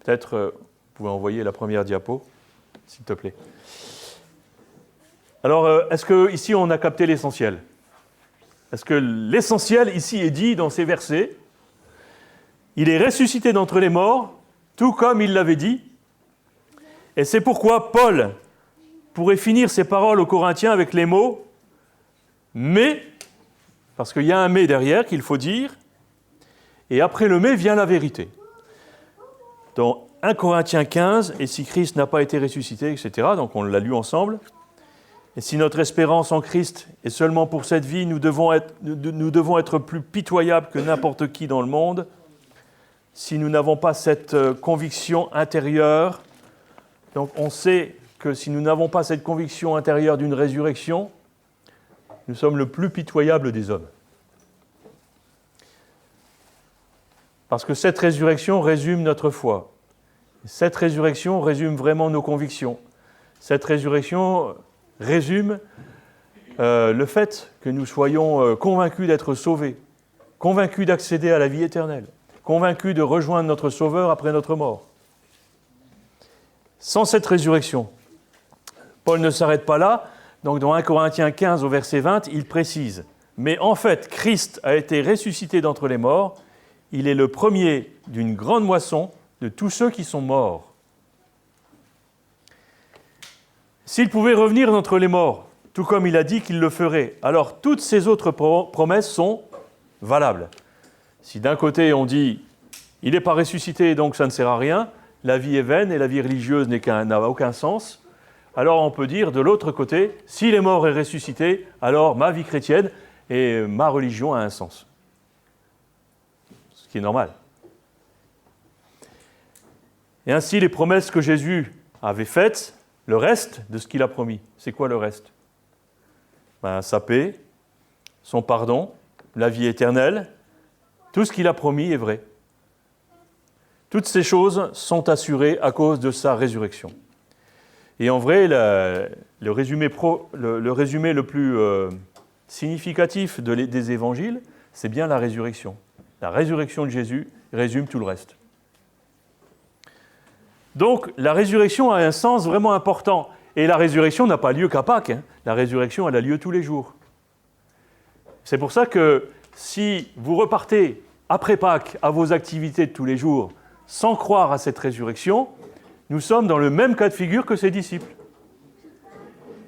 Peut-être, vous pouvez envoyer la première diapo, s'il te plaît. Alors, est-ce qu'ici, on a capté l'essentiel ? Est-ce que l'essentiel, ici, est dit dans ces versets ? Il est ressuscité d'entre les morts, tout comme il l'avait dit. Et c'est pourquoi Paul pourrait finir ses paroles aux Corinthiens avec les mots « mais », parce qu'il y a un « mais » derrière qu'il faut dire, et après le « mais » vient la vérité. Dans 1 Corinthiens 15, et si Christ n'a pas été ressuscité, etc., donc on l'a lu ensemble, et si notre espérance en Christ est seulement pour cette vie, nous devons être plus pitoyables que n'importe qui dans le monde. Si nous n'avons pas cette conviction intérieure, donc on sait que si nous n'avons pas cette conviction intérieure d'une résurrection, nous sommes le plus pitoyable des hommes. Parce que cette résurrection résume notre foi. Cette résurrection résume vraiment nos convictions. Cette résurrection résume le fait que nous soyons convaincus d'être sauvés, convaincus d'accéder à la vie éternelle, convaincus de rejoindre notre Sauveur après notre mort. Sans cette résurrection, Paul ne s'arrête pas là. Donc dans 1 Corinthiens 15 au verset 20, il précise « Mais en fait, Christ a été ressuscité d'entre les morts. Il est le premier d'une grande moisson de tous ceux qui sont morts. » S'il pouvait revenir d'entre les morts, tout comme il a dit qu'il le ferait, alors toutes ces autres promesses sont valables. Si d'un côté on dit « Il n'est pas ressuscité, donc ça ne sert à rien », la vie est vaine et la vie religieuse n'a aucun sens, alors on peut dire de l'autre côté, s'il est mort et ressuscité, alors ma vie chrétienne et ma religion a un sens. Ce qui est normal. Et ainsi, les promesses que Jésus avait faites, le reste de ce qu'il a promis, c'est quoi le reste ? Sa paix, son pardon, la vie éternelle, tout ce qu'il a promis est vrai. Toutes ces choses sont assurées à cause de sa résurrection. Et en vrai, le résumé le plus significatif des évangiles, c'est bien la résurrection. La résurrection de Jésus résume tout le reste. Donc, la résurrection a un sens vraiment important. Et la résurrection n'a pas lieu qu'à Pâques. La résurrection, elle a lieu tous les jours. C'est pour ça que si vous repartez après Pâques à vos activités de tous les jours sans croire à cette résurrection, nous sommes dans le même cas de figure que ses disciples.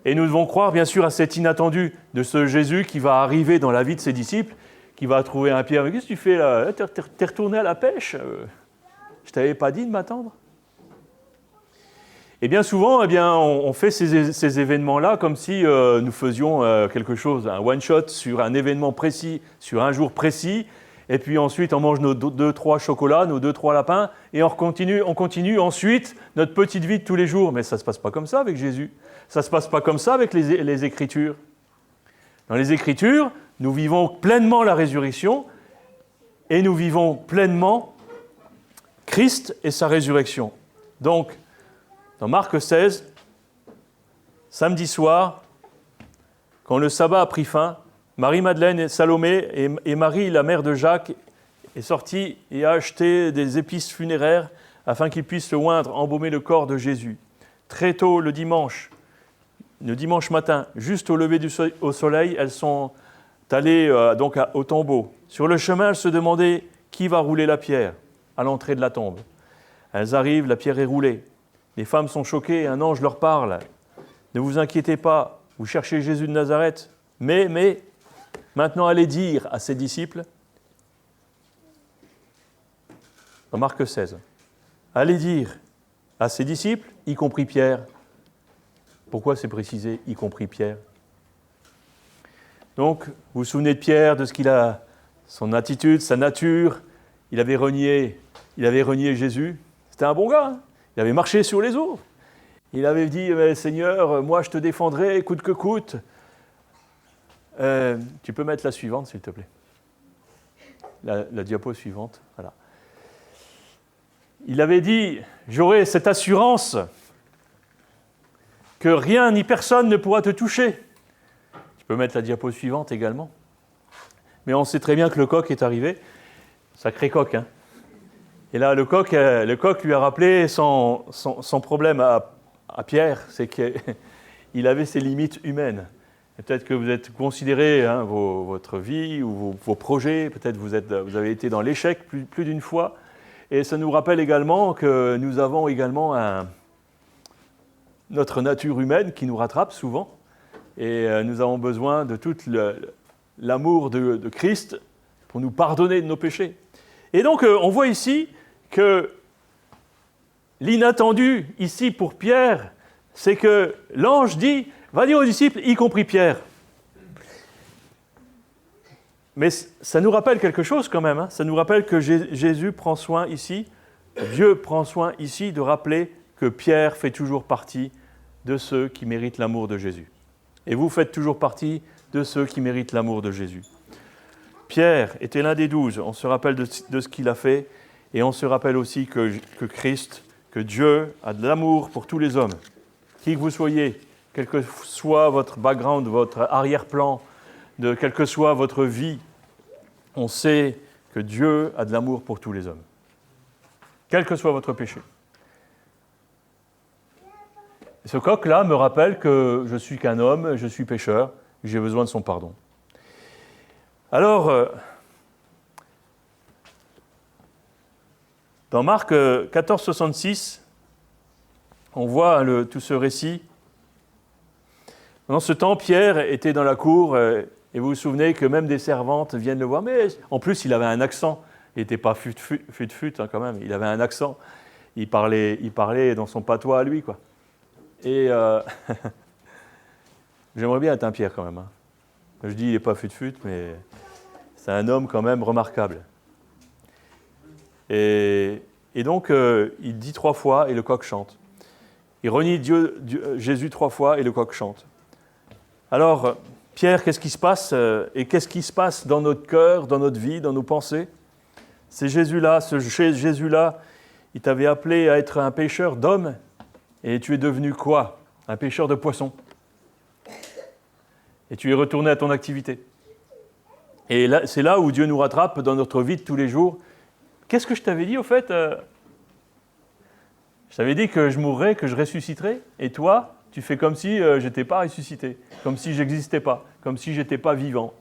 Et nous devons croire bien sûr à cet inattendu de ce Jésus qui va arriver dans la vie de ses disciples, qui va trouver un Pierre. « Mais qu'est-ce que tu fais là ? T'es retourné à la pêche ? Je t'avais pas dit de m'attendre ?» Et bien souvent, on fait ces événements-là comme si nous faisions quelque chose, un one-shot sur un événement précis, sur un jour précis, et puis ensuite on mange nos 2-3 chocolats, nos 2-3 lapins, et on continue ensuite notre petite vie de tous les jours. Mais ça ne se passe pas comme ça avec Jésus. Ça ne se passe pas comme ça avec les Écritures. Dans les Écritures, nous vivons pleinement la résurrection, et nous vivons pleinement Christ et sa résurrection. Donc, dans Marc 16, samedi soir, quand le sabbat a pris fin, Marie-Madeleine et Salomé et Marie, la mère de Jacques, est sortie et a acheté des épices funéraires afin qu'ils puissent le oindre, embaumer le corps de Jésus. Très tôt le dimanche matin, juste au lever au soleil, elles sont allées au tombeau. Sur le chemin, elles se demandaient qui va rouler la pierre à l'entrée de la tombe. Elles arrivent, la pierre est roulée. Les femmes sont choquées, un ange leur parle. « Ne vous inquiétez pas, vous cherchez Jésus de Nazareth, mais maintenant allez dire à ses disciples, dans Marc 16, allez dire à ses disciples, y compris Pierre. » Pourquoi c'est précisé, y compris Pierre ? Donc, vous vous souvenez de Pierre, de ce qu'il a, son attitude, sa nature. Il avait renié Jésus. C'était un bon gars, hein. Il avait marché sur les eaux. Il avait dit, Seigneur, moi je te défendrai, coûte que coûte. Tu peux mettre la suivante, s'il te plaît. La diapo suivante, voilà. Il avait dit, j'aurai cette assurance que rien ni personne ne pourra te toucher. Tu peux mettre la diapo suivante également. Mais on sait très bien que le coq est arrivé. Sacré coq, hein. Et là, le coq lui a rappelé son problème à Pierre, c'est qu'il avait ses limites humaines. Et peut-être que vous êtes considéré, hein, votre vie ou vos projets, peut-être vous avez été dans l'échec plus d'une fois. Et ça nous rappelle également que nous avons également notre nature humaine qui nous rattrape souvent. Et nous avons besoin de tout l'amour de Christ pour nous pardonner de nos péchés. Et donc, on voit ici que l'inattendu ici pour Pierre, c'est que l'ange dit, va dire aux disciples, y compris Pierre. Mais ça nous rappelle quelque chose quand même, hein. Ça nous rappelle que Jésus prend soin ici, Dieu prend soin ici de rappeler que Pierre fait toujours partie de ceux qui méritent l'amour de Jésus. Et vous faites toujours partie de ceux qui méritent l'amour de Jésus. Pierre était l'un des 12, on se rappelle de ce qu'il a fait, et on se rappelle aussi que Christ, que Dieu a de l'amour pour tous les hommes. Qui que vous soyez, quel que soit votre background, votre arrière-plan, quelle que soit votre vie, on sait que Dieu a de l'amour pour tous les hommes. Quel que soit votre péché. Et ce coq-là me rappelle que je suis qu'un homme, je suis pécheur, j'ai besoin de son pardon. Alors, dans Marc 14, 66, on voit tout ce récit. Pendant ce temps, Pierre était dans la cour, et vous vous souvenez que même des servantes viennent le voir. Mais en plus, il avait un accent. Il n'était pas fut hein, quand même. Il avait un accent. Il parlait dans son patois à lui, quoi. Et j'aimerais bien être un Pierre quand même, hein. Je dis il n'est pas fut, mais c'est un homme quand même remarquable. Et donc, il dit 3 fois et le coq chante. Il renie Jésus 3 fois et le coq chante. Alors, Pierre, qu'est-ce qui se passe et qu'est-ce qui se passe dans notre cœur, dans notre vie, dans nos pensées ? C'est Jésus-là, il t'avait appelé à être un pêcheur d'hommes et tu es devenu quoi ? Un pêcheur de poissons. Et tu es retourné à ton activité. Et là, c'est là où Dieu nous rattrape dans notre vie de tous les jours. Qu'est-ce que je t'avais dit au fait ? Je t'avais dit que je mourrais, que je ressusciterais, et toi, tu fais comme si je n'étais pas ressuscité, comme si je n'existais pas, comme si je n'étais pas vivant.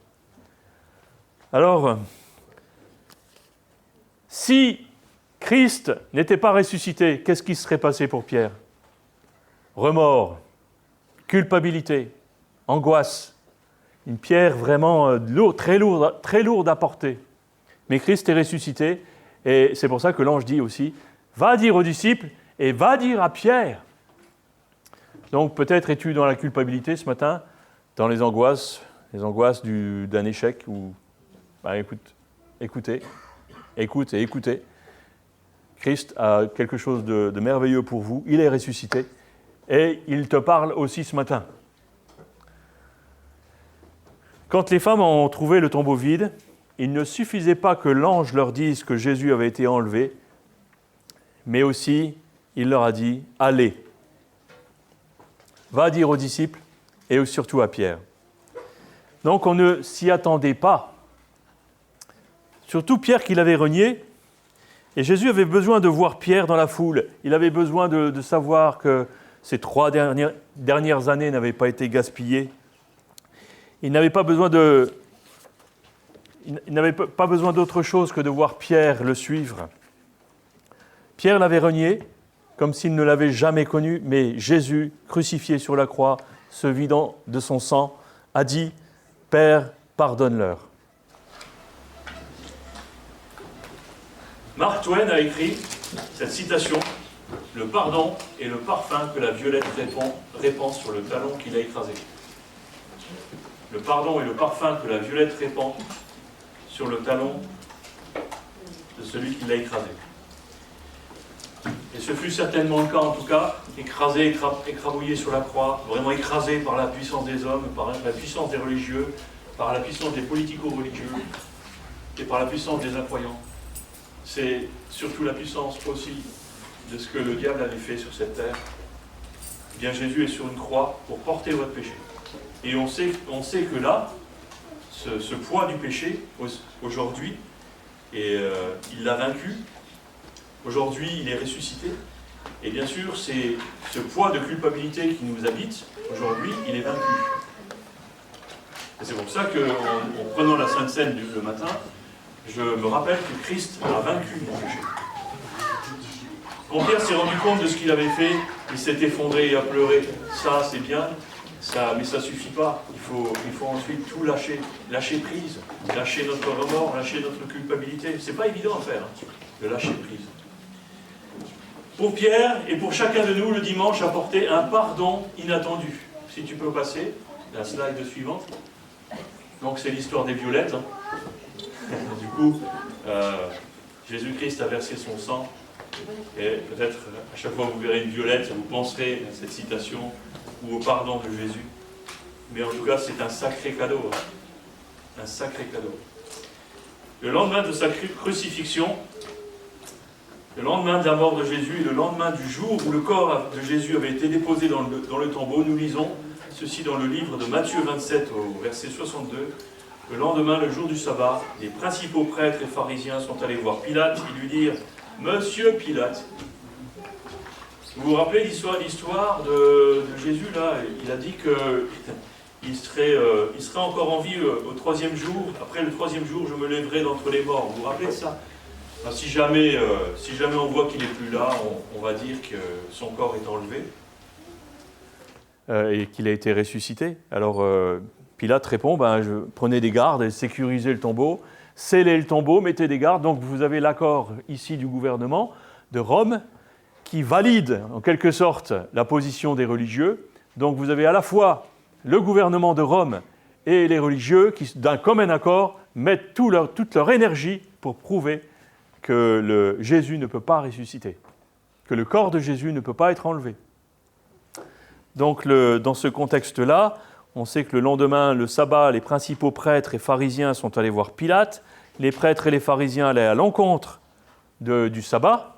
Alors, si Christ n'était pas ressuscité, qu'est-ce qui serait passé pour Pierre? Remords, culpabilité, angoisse. Une pierre vraiment très lourde à porter. Mais Christ est ressuscité, et c'est pour ça que l'ange dit aussi, va dire aux disciples et va dire à Pierre. Donc peut-être es-tu dans la culpabilité ce matin, dans les angoisses d'un échec, ou écoutez. Christ a quelque chose de merveilleux pour vous, il est ressuscité, et il te parle aussi ce matin. Quand les femmes ont trouvé le tombeau vide, il ne suffisait pas que l'ange leur dise que Jésus avait été enlevé, mais aussi, il leur a dit, allez, va dire aux disciples et surtout à Pierre. Donc on ne s'y attendait pas. Surtout Pierre qui l'avait renié, et Jésus avait besoin de voir Pierre dans la foule. Il avait besoin de savoir que ces 3 dernières années n'avaient pas été gaspillées. Il n'avait pas besoin d'autre chose que de voir Pierre le suivre. Pierre l'avait renié, comme s'il ne l'avait jamais connu, mais Jésus, crucifié sur la croix, se vidant de son sang, a dit « Père, pardonne-leur ». Mark Twain a écrit cette citation « Le pardon est le parfum que la violette répand sur le talon qu'il a écrasé ». Le pardon est le parfum que la violette répand sur le talon de celui qui l'a écrasé. Et ce fut certainement le cas, en tout cas, écrasé, écrabouillé sur la croix, vraiment écrasé par la puissance des hommes, par la puissance des religieux, par la puissance des politico-religieux et par la puissance des incroyants. C'est surtout la puissance aussi de ce que le diable avait fait sur cette terre. Eh bien, Jésus est sur une croix pour porter votre péché. Et on sait que là, ce poids du péché, aujourd'hui, il l'a vaincu. Aujourd'hui, il est ressuscité. Et bien sûr, c'est ce poids de culpabilité qui nous habite, aujourd'hui, il est vaincu. Et c'est pour ça qu'en prenant la Sainte Seine le matin, je me rappelle que Christ a vaincu mon péché. Quand Pierre s'est rendu compte de ce qu'il avait fait, il s'est effondré et a pleuré. Ça, c'est bien, mais ça ne suffit pas. Il faut ensuite tout lâcher prise, lâcher notre remords, lâcher notre culpabilité. C'est pas évident à faire, de lâcher prise. Pour Pierre et pour chacun de nous, le dimanche apportait un pardon inattendu. Si tu peux passer, la slide suivante. Donc c'est l'histoire des violettes. Du coup, Jésus-Christ a versé son sang. Et peut-être à chaque fois que vous verrez une violette, vous penserez à cette citation ou au pardon de Jésus. Mais en tout cas, c'est un sacré cadeau. Un sacré cadeau. Le lendemain de sa crucifixion, le lendemain de la mort de Jésus et le lendemain du jour où le corps de Jésus avait été déposé dans le tombeau, nous lisons ceci dans le livre de Matthieu 27 au verset 62. Le lendemain, le jour du sabbat, les principaux prêtres et pharisiens sont allés voir Pilate et lui dirent « Monsieur Pilate ». Vous vous rappelez l'histoire de Jésus là? Il a dit qu'il serait encore en vie au 3e jour. Après le 3e jour, je me lèverai d'entre les morts. Vous vous rappelez de ça? Alors, si jamais on voit qu'il n'est plus là, on va dire que son corps est enlevé. Et qu'il a été ressuscité. Alors Pilate répond, prenez des gardes et sécurisez le tombeau, scellez le tombeau, mettez des gardes. Donc vous avez l'accord ici du gouvernement de Rome qui valide en quelque sorte la position des religieux. Donc vous avez à la fois le gouvernement de Rome et les religieux qui, d'un commun accord, mettent toute leur énergie pour prouver que Jésus ne peut pas ressusciter, que le corps de Jésus ne peut pas être enlevé. Donc dans ce contexte-là, on sait que le lendemain, le sabbat, les principaux prêtres et pharisiens sont allés voir Pilate. Les prêtres et les pharisiens allaient à l'encontre du sabbat.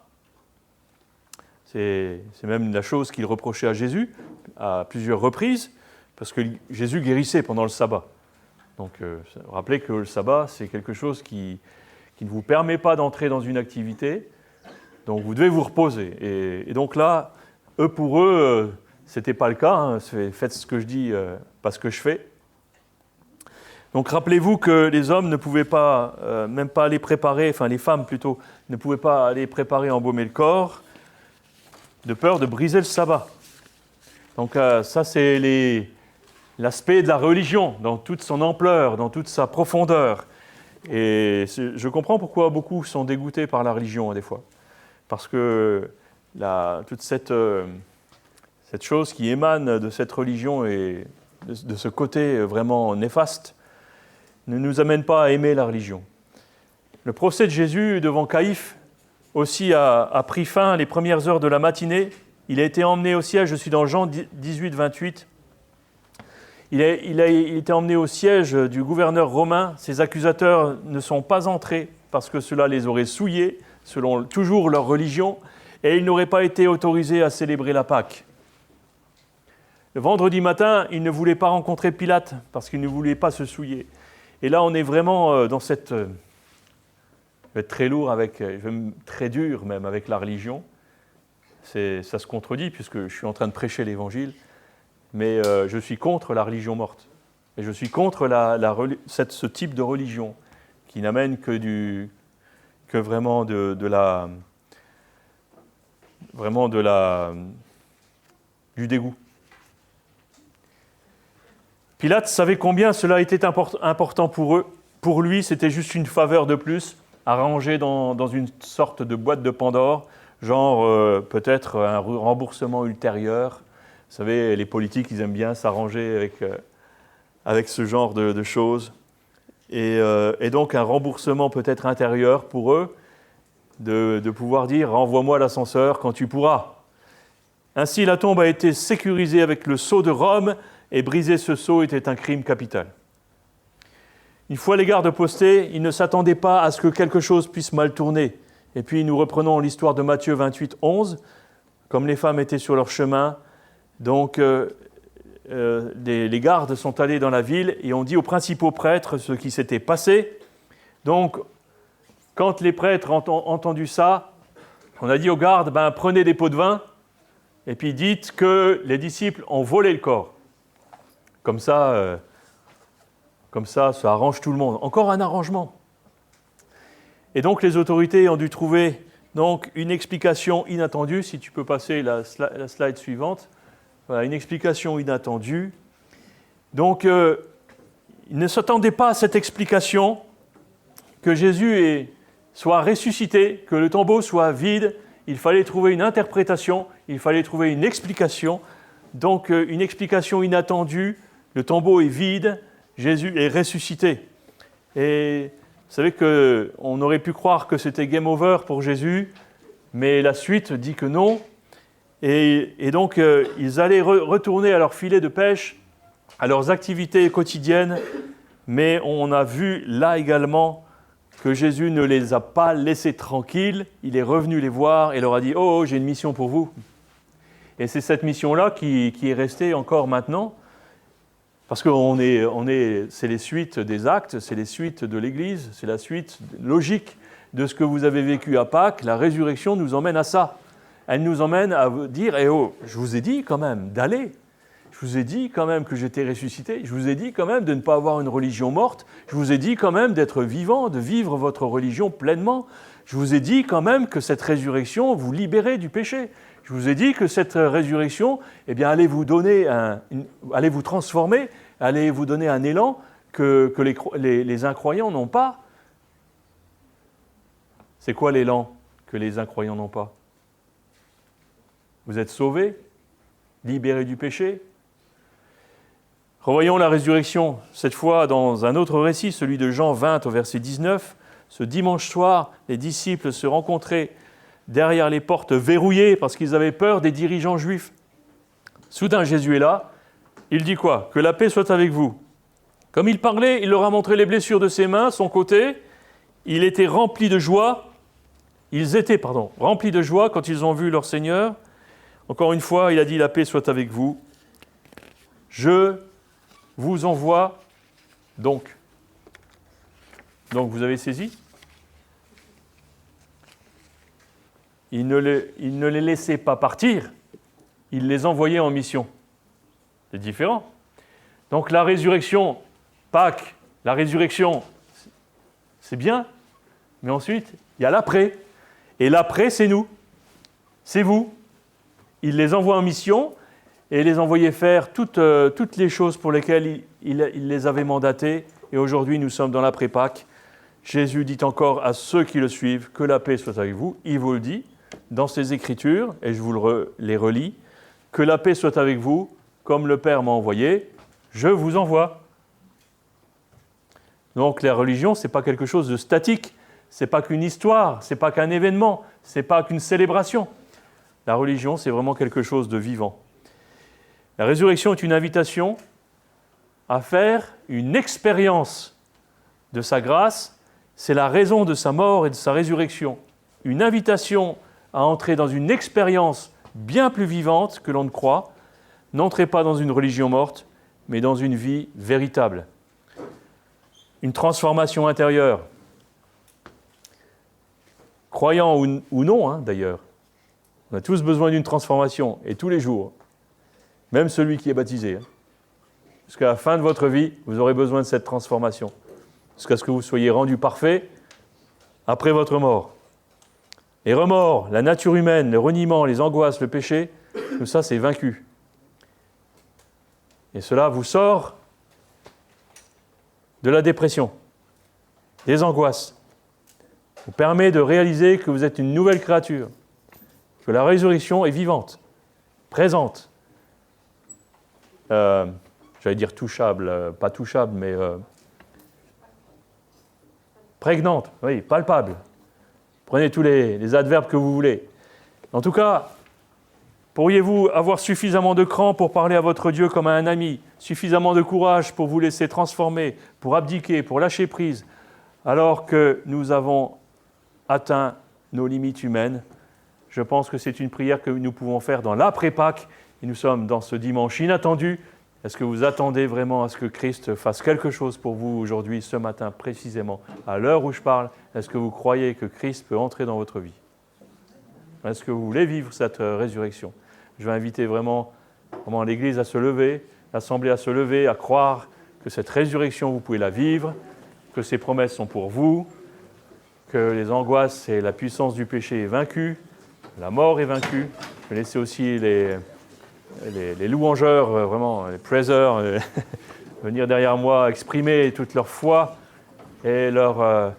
C'est même la chose qu'ils reprochaient à Jésus à plusieurs reprises, parce que Jésus guérissait pendant le sabbat. Donc rappelez que le sabbat, c'est quelque chose qui ne vous permet pas d'entrer dans une activité, Donc vous devez vous reposer. Et donc là, pour eux, ce n'était pas le cas. Hein. Faites ce que je dis, pas ce que je fais. Donc rappelez-vous que les hommes ne pouvaient pas, même pas aller préparer, enfin les femmes plutôt, ne pouvaient pas aller préparer, embaumer le corps, de peur de briser le sabbat. Donc ça c'est l'aspect de la religion, dans toute son ampleur, dans toute sa profondeur. Et je comprends pourquoi beaucoup sont dégoûtés par la religion, des fois. Parce que toute cette chose qui émane de cette religion et de ce côté vraiment néfaste ne nous amène pas à aimer la religion. Le procès de Jésus devant Caïphe aussi a pris fin les premières heures de la matinée. Il a été emmené au siège, je suis dans Jean 18, 28. Il a été emmené au siège du gouverneur romain. Ses accusateurs ne sont pas entrés parce que cela les aurait souillés, selon toujours leur religion, et ils n'auraient pas été autorisés à célébrer la Pâque. Le vendredi matin, il ne voulait pas rencontrer Pilate parce qu'il ne voulait pas se souiller. Et là, on est vraiment dans cette... Je vais être très lourd, très dur même avec la religion. Ça se contredit puisque je suis en train de prêcher l'Évangile, mais je suis contre la religion morte. Et je suis contre ce type de religion qui n'amène que vraiment du dégoût. Pilate savait combien cela était important pour eux. Pour lui, c'était juste une faveur de plus, arrangée dans une sorte de boîte de Pandore, genre peut-être un remboursement ultérieur. Vous savez, les politiques, ils aiment bien s'arranger avec ce genre de choses. Et donc un remboursement peut-être intérieur pour eux, de pouvoir dire « renvoie-moi l'ascenseur quand tu pourras ». Ainsi, la tombe a été sécurisée avec le sceau de Rome, et briser ce sceau était un crime capital. Une fois les gardes postés, ils ne s'attendaient pas à ce que quelque chose puisse mal tourner. Et puis nous reprenons l'histoire de Matthieu 28, 11. Comme les femmes étaient sur leur chemin, donc les gardes sont allés dans la ville et ont dit aux principaux prêtres ce qui s'était passé. Donc, quand les prêtres ont entendu ça, on a dit aux gardes, prenez des pots de vin et puis dites que les disciples ont volé le corps. Comme ça, ça arrange tout le monde. Encore un arrangement. Et donc, les autorités ont dû trouver une explication inattendue. Si tu peux passer la slide suivante. Voilà, une explication inattendue. Donc, ils ne s'attendaient pas à cette explication, que Jésus soit ressuscité, que le tombeau soit vide. Il fallait trouver une interprétation, il fallait trouver une explication. Donc, une explication inattendue. Le tombeau est vide, Jésus est ressuscité. Et vous savez qu'on aurait pu croire que c'était game over pour Jésus, mais la suite dit que non. Et donc, ils allaient retourner à leur filet de pêche, à leurs activités quotidiennes, mais on a vu là également que Jésus ne les a pas laissés tranquilles. Il est revenu les voir et leur a dit « Oh, j'ai une mission pour vous ». Et c'est cette mission-là qui est restée encore maintenant. Parce que c'est les suites des actes, c'est les suites de l'Église, c'est la suite logique de ce que vous avez vécu à Pâques. La résurrection nous emmène à ça. Elle nous emmène à dire « je vous ai dit quand même d'aller. Je vous ai dit quand même que j'étais ressuscité. Je vous ai dit quand même de ne pas avoir une religion morte. Je vous ai dit quand même d'être vivant, de vivre votre religion pleinement. Je vous ai dit quand même que cette résurrection vous libérait du péché. Je vous ai dit que cette résurrection, allait vous donner allait vous transformer, allait vous donner un élan que les incroyants n'ont pas. C'est quoi l'élan que les incroyants n'ont pas? Vous êtes sauvés, libérés du péché. Revoyons la résurrection, cette fois dans un autre récit, celui de Jean 20 au verset 19. Ce dimanche soir, les disciples se rencontraient derrière les portes verrouillées parce qu'ils avaient peur des dirigeants juifs. Soudain, Jésus est là. Il dit quoi? Que la paix soit avec vous. Comme il parlait, il leur a montré les blessures de ses mains, son côté. Ils étaient remplis de joie. Remplis de joie quand ils ont vu leur Seigneur. Encore une fois, il a dit la paix soit avec vous. Je vous envoie donc. Donc vous avez saisi? il ne les laissait pas partir, il les envoyait en mission. C'est différent. Donc la résurrection, Pâques, la résurrection, c'est bien, mais ensuite, il y a l'après. Et l'après, c'est nous, c'est vous. Il les envoie en mission et les envoyait faire toutes les choses pour lesquelles il les avait mandatés. Et aujourd'hui, nous sommes dans l'après-Pâques. Jésus dit encore à ceux qui le suivent que la paix soit avec vous. Il vous le dit dans ses Écritures, et je vous les relis, que la paix soit avec vous, comme le Père m'a envoyé, je vous envoie. Donc la religion, ce n'est pas quelque chose de statique, ce n'est pas qu'une histoire, ce n'est pas qu'un événement, ce n'est pas qu'une célébration. La religion, c'est vraiment quelque chose de vivant. La résurrection est une invitation à faire une expérience de sa grâce. C'est la raison de sa mort et de sa résurrection. Une invitation à entrer dans une expérience bien plus vivante que l'on ne croit. N'entrez pas dans une religion morte, mais dans une vie véritable. Une transformation intérieure. Croyant ou non, d'ailleurs. On a tous besoin d'une transformation, et tous les jours. Même celui qui est baptisé. Jusqu'à la fin de votre vie, vous aurez besoin de cette transformation. Jusqu'à ce que vous soyez rendu parfait après votre mort. Les remords, la nature humaine, le reniement, les angoisses, le péché, tout ça, c'est vaincu. Et cela vous sort de la dépression, des angoisses, vous permet de réaliser que vous êtes une nouvelle créature, que la résurrection est vivante, présente, j'allais dire touchable, pas touchable, mais prégnante, oui, palpable. Prenez tous les adverbes que vous voulez. En tout cas, pourriez-vous avoir suffisamment de cran pour parler à votre Dieu comme à un ami, suffisamment de courage pour vous laisser transformer, pour abdiquer, pour lâcher prise, alors que nous avons atteint nos limites humaines? Je pense que c'est une prière que nous pouvons faire dans l'après-Pâques, et nous sommes dans ce dimanche inattendu. Est-ce que vous attendez vraiment à ce que Christ fasse quelque chose pour vous aujourd'hui, ce matin précisément, à l'heure où je parle? Est-ce que vous croyez que Christ peut entrer dans votre vie? Est-ce que vous voulez vivre cette résurrection? Je vais inviter vraiment l'Église à se lever, l'Assemblée à se lever, à croire que cette résurrection, vous pouvez la vivre, que ces promesses sont pour vous, que les angoisses et la puissance du péché est vaincue, la mort est vaincue. Je vais laisser aussi les louangeurs, vraiment les praisers, venir derrière moi exprimer toute leur foi et leur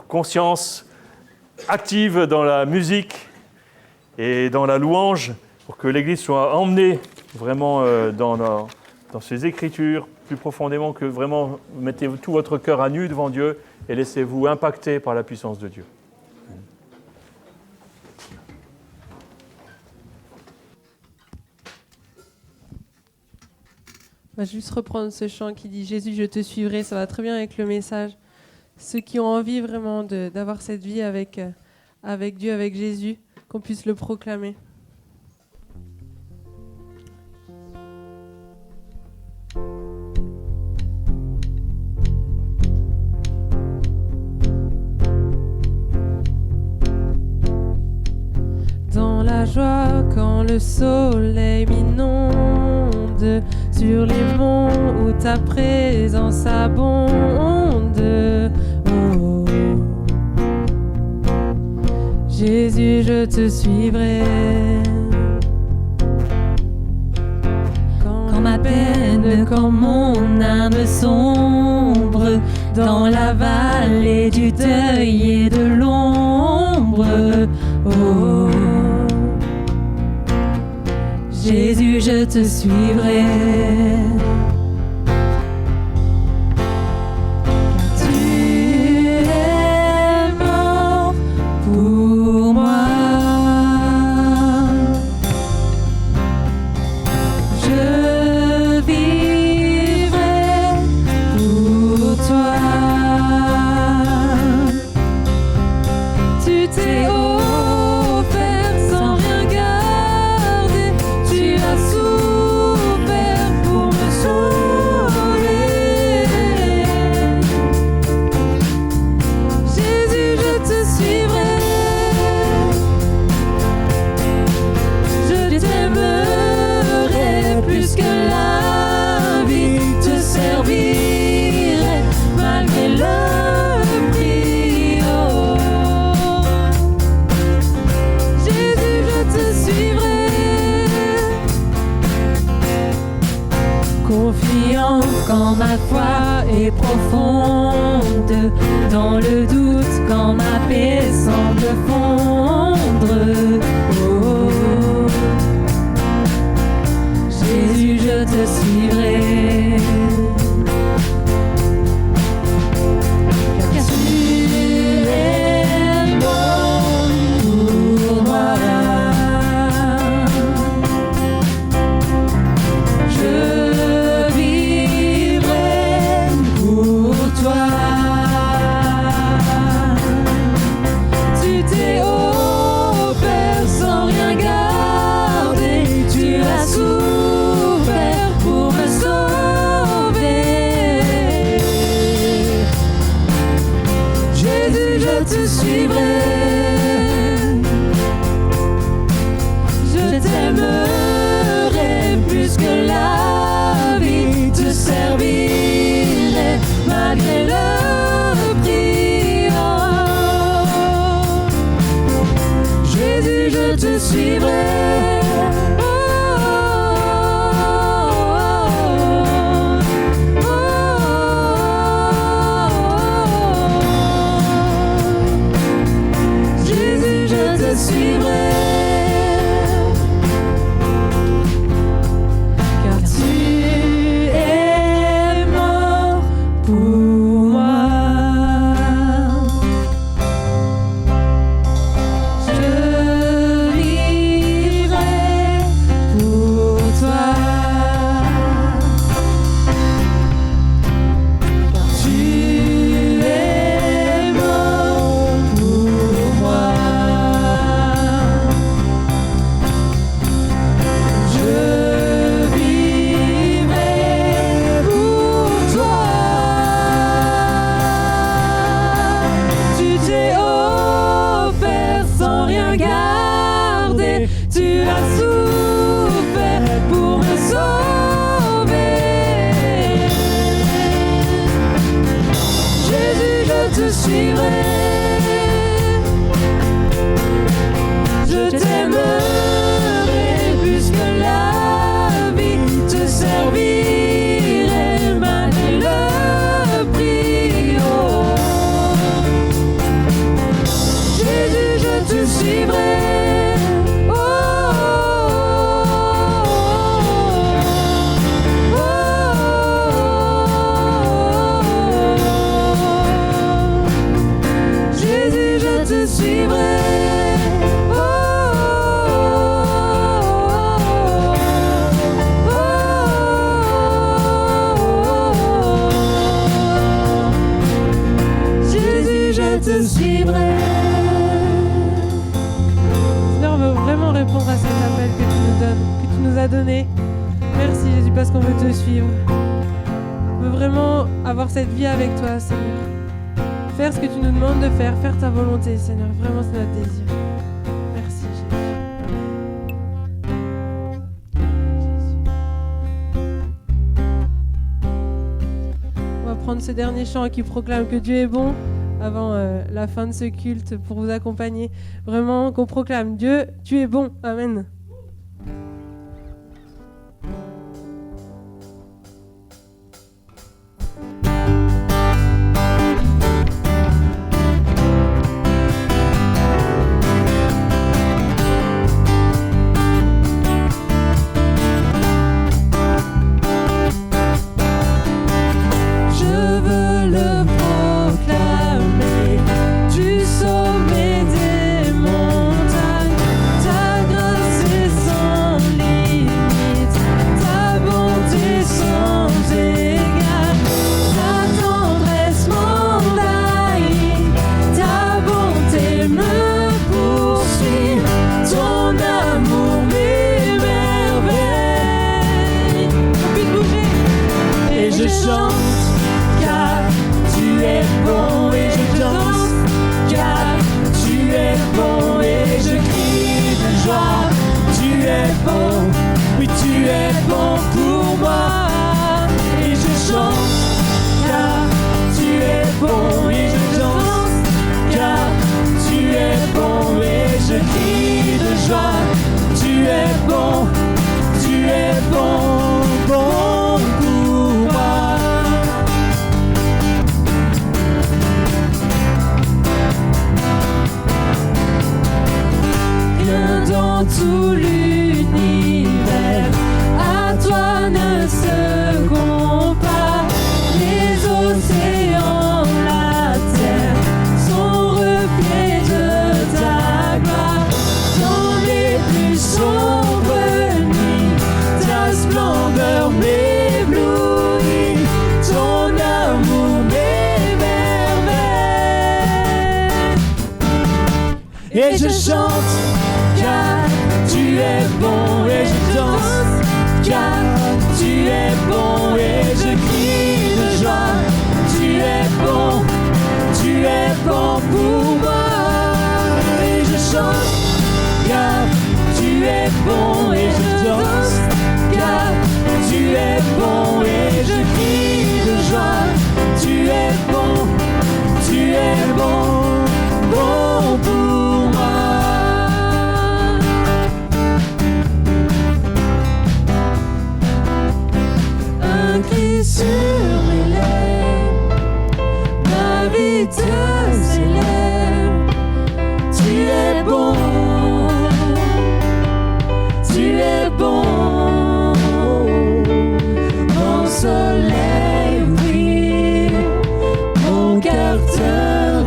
conscience active dans la musique et dans la louange pour que l'Église soit emmenée vraiment dans ces Écritures plus profondément, que vraiment mettez tout votre cœur à nu devant Dieu et laissez-vous impacter par la puissance de Dieu. On va juste reprendre ce chant qui dit « Jésus, je te suivrai », ça va très bien avec le message. Ceux qui ont envie vraiment d'avoir cette vie avec Dieu, avec Jésus, qu'on puisse le proclamer. Dans la joie quand le soleil m'inonde, sur les monts où ta présence abonde. Oh. Jésus, je te suivrai. Quand ma peine, quand mon âme sombre, dans la vallée du deuil et de l'ombre. Oh. Jésus, je te suivrai. Tu es mort pour moi. Je vivrai pour toi. Tu t'es offert sans rien garder. Tu as souffert pour me sauver. confiant quand ma foi est profonde, dans le doute quand ma paix semble fondre. Oh, Jésus, je te suivrai. Car tu es bon pour moi. Je vivrai pour toi. Tu t'es offert sans rien garder. Tu as souffert pour me sauver. Jésus, je te suivrai. Je t'aimerai plus que la vie. Te servirai malgré le prix. Oh, Jésus, je te suivrai. Jésus, je te suivrai. Car tu es mort pour moi. Je vivrai pour toi. Car tu es mort pour moi. Je vivrai pour toi. Tu t'es offert sans rien garder. Tu as souffert pour me sauver. Jésus, je te suivrai. Je t'aimerai plus que la vie. Te servirai malgré le prix. Oh, Jésus, je te suivrai. Oh, Jésus, je te suivrai. Jésus, je te suivrai. Seigneur, on veut vraiment répondre à cet appel que tu nous donnes, que tu nous as donné. Merci Jésus parce qu'on veut te suivre. On veut vraiment avoir cette vie avec toi, Seigneur. Faire ce que tu nous demandes de faire ta volonté, Seigneur. Vraiment, c'est notre désir. Merci Jésus. On va prendre ce dernier chant qui proclame que Dieu est bon avant la fin de ce culte pour vous accompagner. Vraiment qu'on proclame Dieu, tu es bon. Amen. Je veux le proclamer du sommet des montagnes. Ta grâce et je chante, car tu es bon, et je danse, car tu es bon, et je crie de joie. Tu es bon pour moi, et je chante, car tu es bon, et je danse, car tu es bon, et je crie de joie. Tu es bon, bon pour moi. Un cri sur mes lèvres, ma vie te célèbre. Tu es bon, mon soleil brille, mon cœur te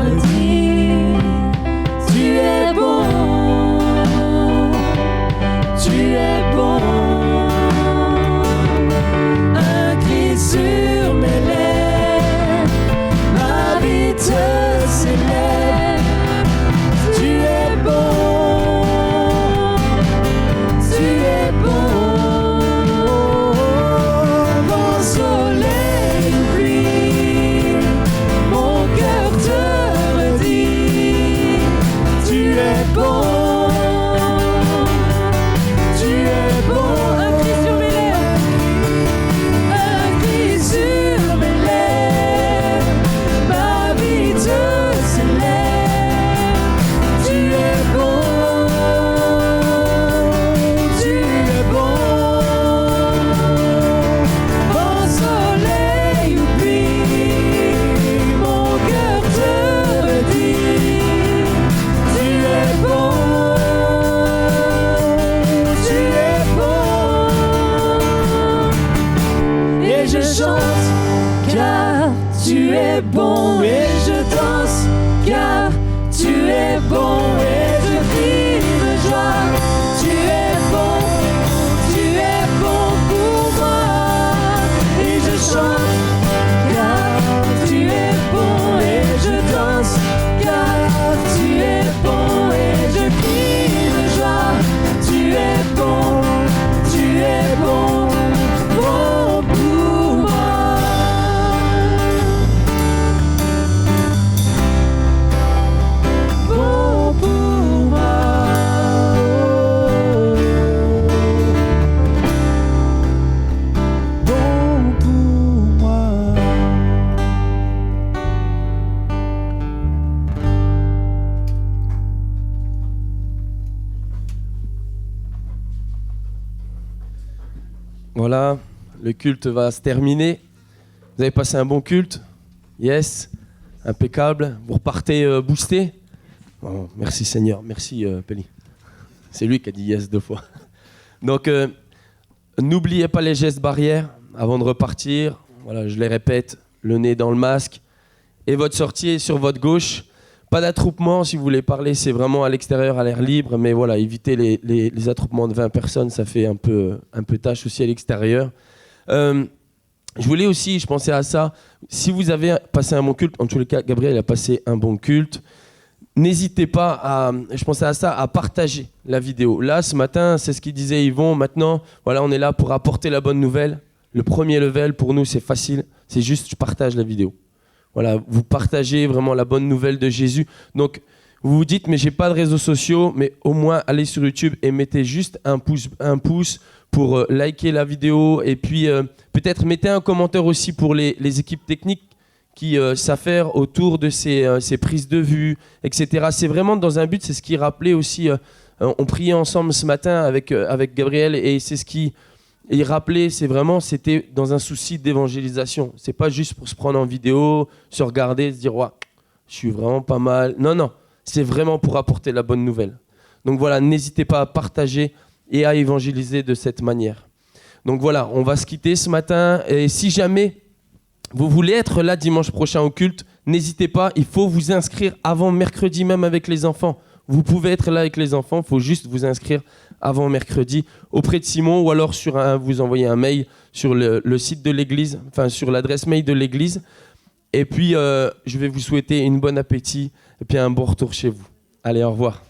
redit. Tu es bon, un cri sur mes lèvres, ma vie te célèbre. Tu es bon, mon soleil brille, mon cœur te redit. Tu es bon, un cri sur mes lèvres, un cri sur mes lèvres, ma vie te célèbre. Tu es bon, mon soleil brille, mon cœur te redit. Tu es bon, et je chante, car tu es bon, et je danse, car tu es bon, et je crie de joie. Tu es bon pour moi, et je chante, car tu es bon, et je danse, car tu es bon, et je crie de joie. Tu es bon, bon pour moi. Bon pour moi. Bon pour moi. Voilà, le culte va se terminer. Vous avez passé un bon culte? Yes, impeccable. Vous repartez boosté? Oh, merci Seigneur, merci Pelli. C'est lui qui a dit yes 2 fois. Donc, n'oubliez pas les gestes barrières avant de repartir. Voilà, je les répète, le nez dans le masque. Et votre sortie est sur votre gauche. Pas d'attroupement, si vous voulez parler, c'est vraiment à l'extérieur, à l'air libre. Mais voilà, évitez les attroupements de 20 personnes, ça fait un peu tâche aussi à l'extérieur. Je voulais aussi, je pensais à ça, si vous avez passé un bon culte, en tous les cas, Gabriel a passé un bon culte, n'hésitez pas à partager la vidéo. Là, ce matin, c'est ce qu'il disait Yvon. Maintenant, voilà, on est là pour apporter la bonne nouvelle. Le premier level, pour nous, c'est facile. C'est juste, je partage la vidéo. Voilà, vous partagez vraiment la bonne nouvelle de Jésus. Donc, vous vous dites, mais j'ai pas de réseaux sociaux, mais au moins, allez sur YouTube et mettez juste un pouce pour liker la vidéo. Et puis, peut-être mettez un commentaire aussi pour les équipes techniques qui s'affairent autour de ces prises de vue, etc. C'est vraiment dans un but, c'est ce qui rappelait aussi, on priait ensemble ce matin avec Gabriel, et c'est ce qui rappelait, c'était dans un souci d'évangélisation. C'est pas juste pour se prendre en vidéo, se regarder, se dire ouais, je suis vraiment pas mal. Non, c'est vraiment pour apporter la bonne nouvelle. Donc voilà, n'hésitez pas à partager et à évangéliser de cette manière. Donc voilà, on va se quitter ce matin, et si jamais vous voulez être là dimanche prochain au culte, n'hésitez pas, il faut vous inscrire avant mercredi même avec les enfants. Vous pouvez être là avec les enfants, il faut juste vous inscrire avant mercredi auprès de Simon, ou alors vous envoyez un mail sur le site de l'église, enfin sur l'adresse mail de l'église. Et puis, je vais vous souhaiter une bonne appétit et puis un bon retour chez vous. Allez, au revoir.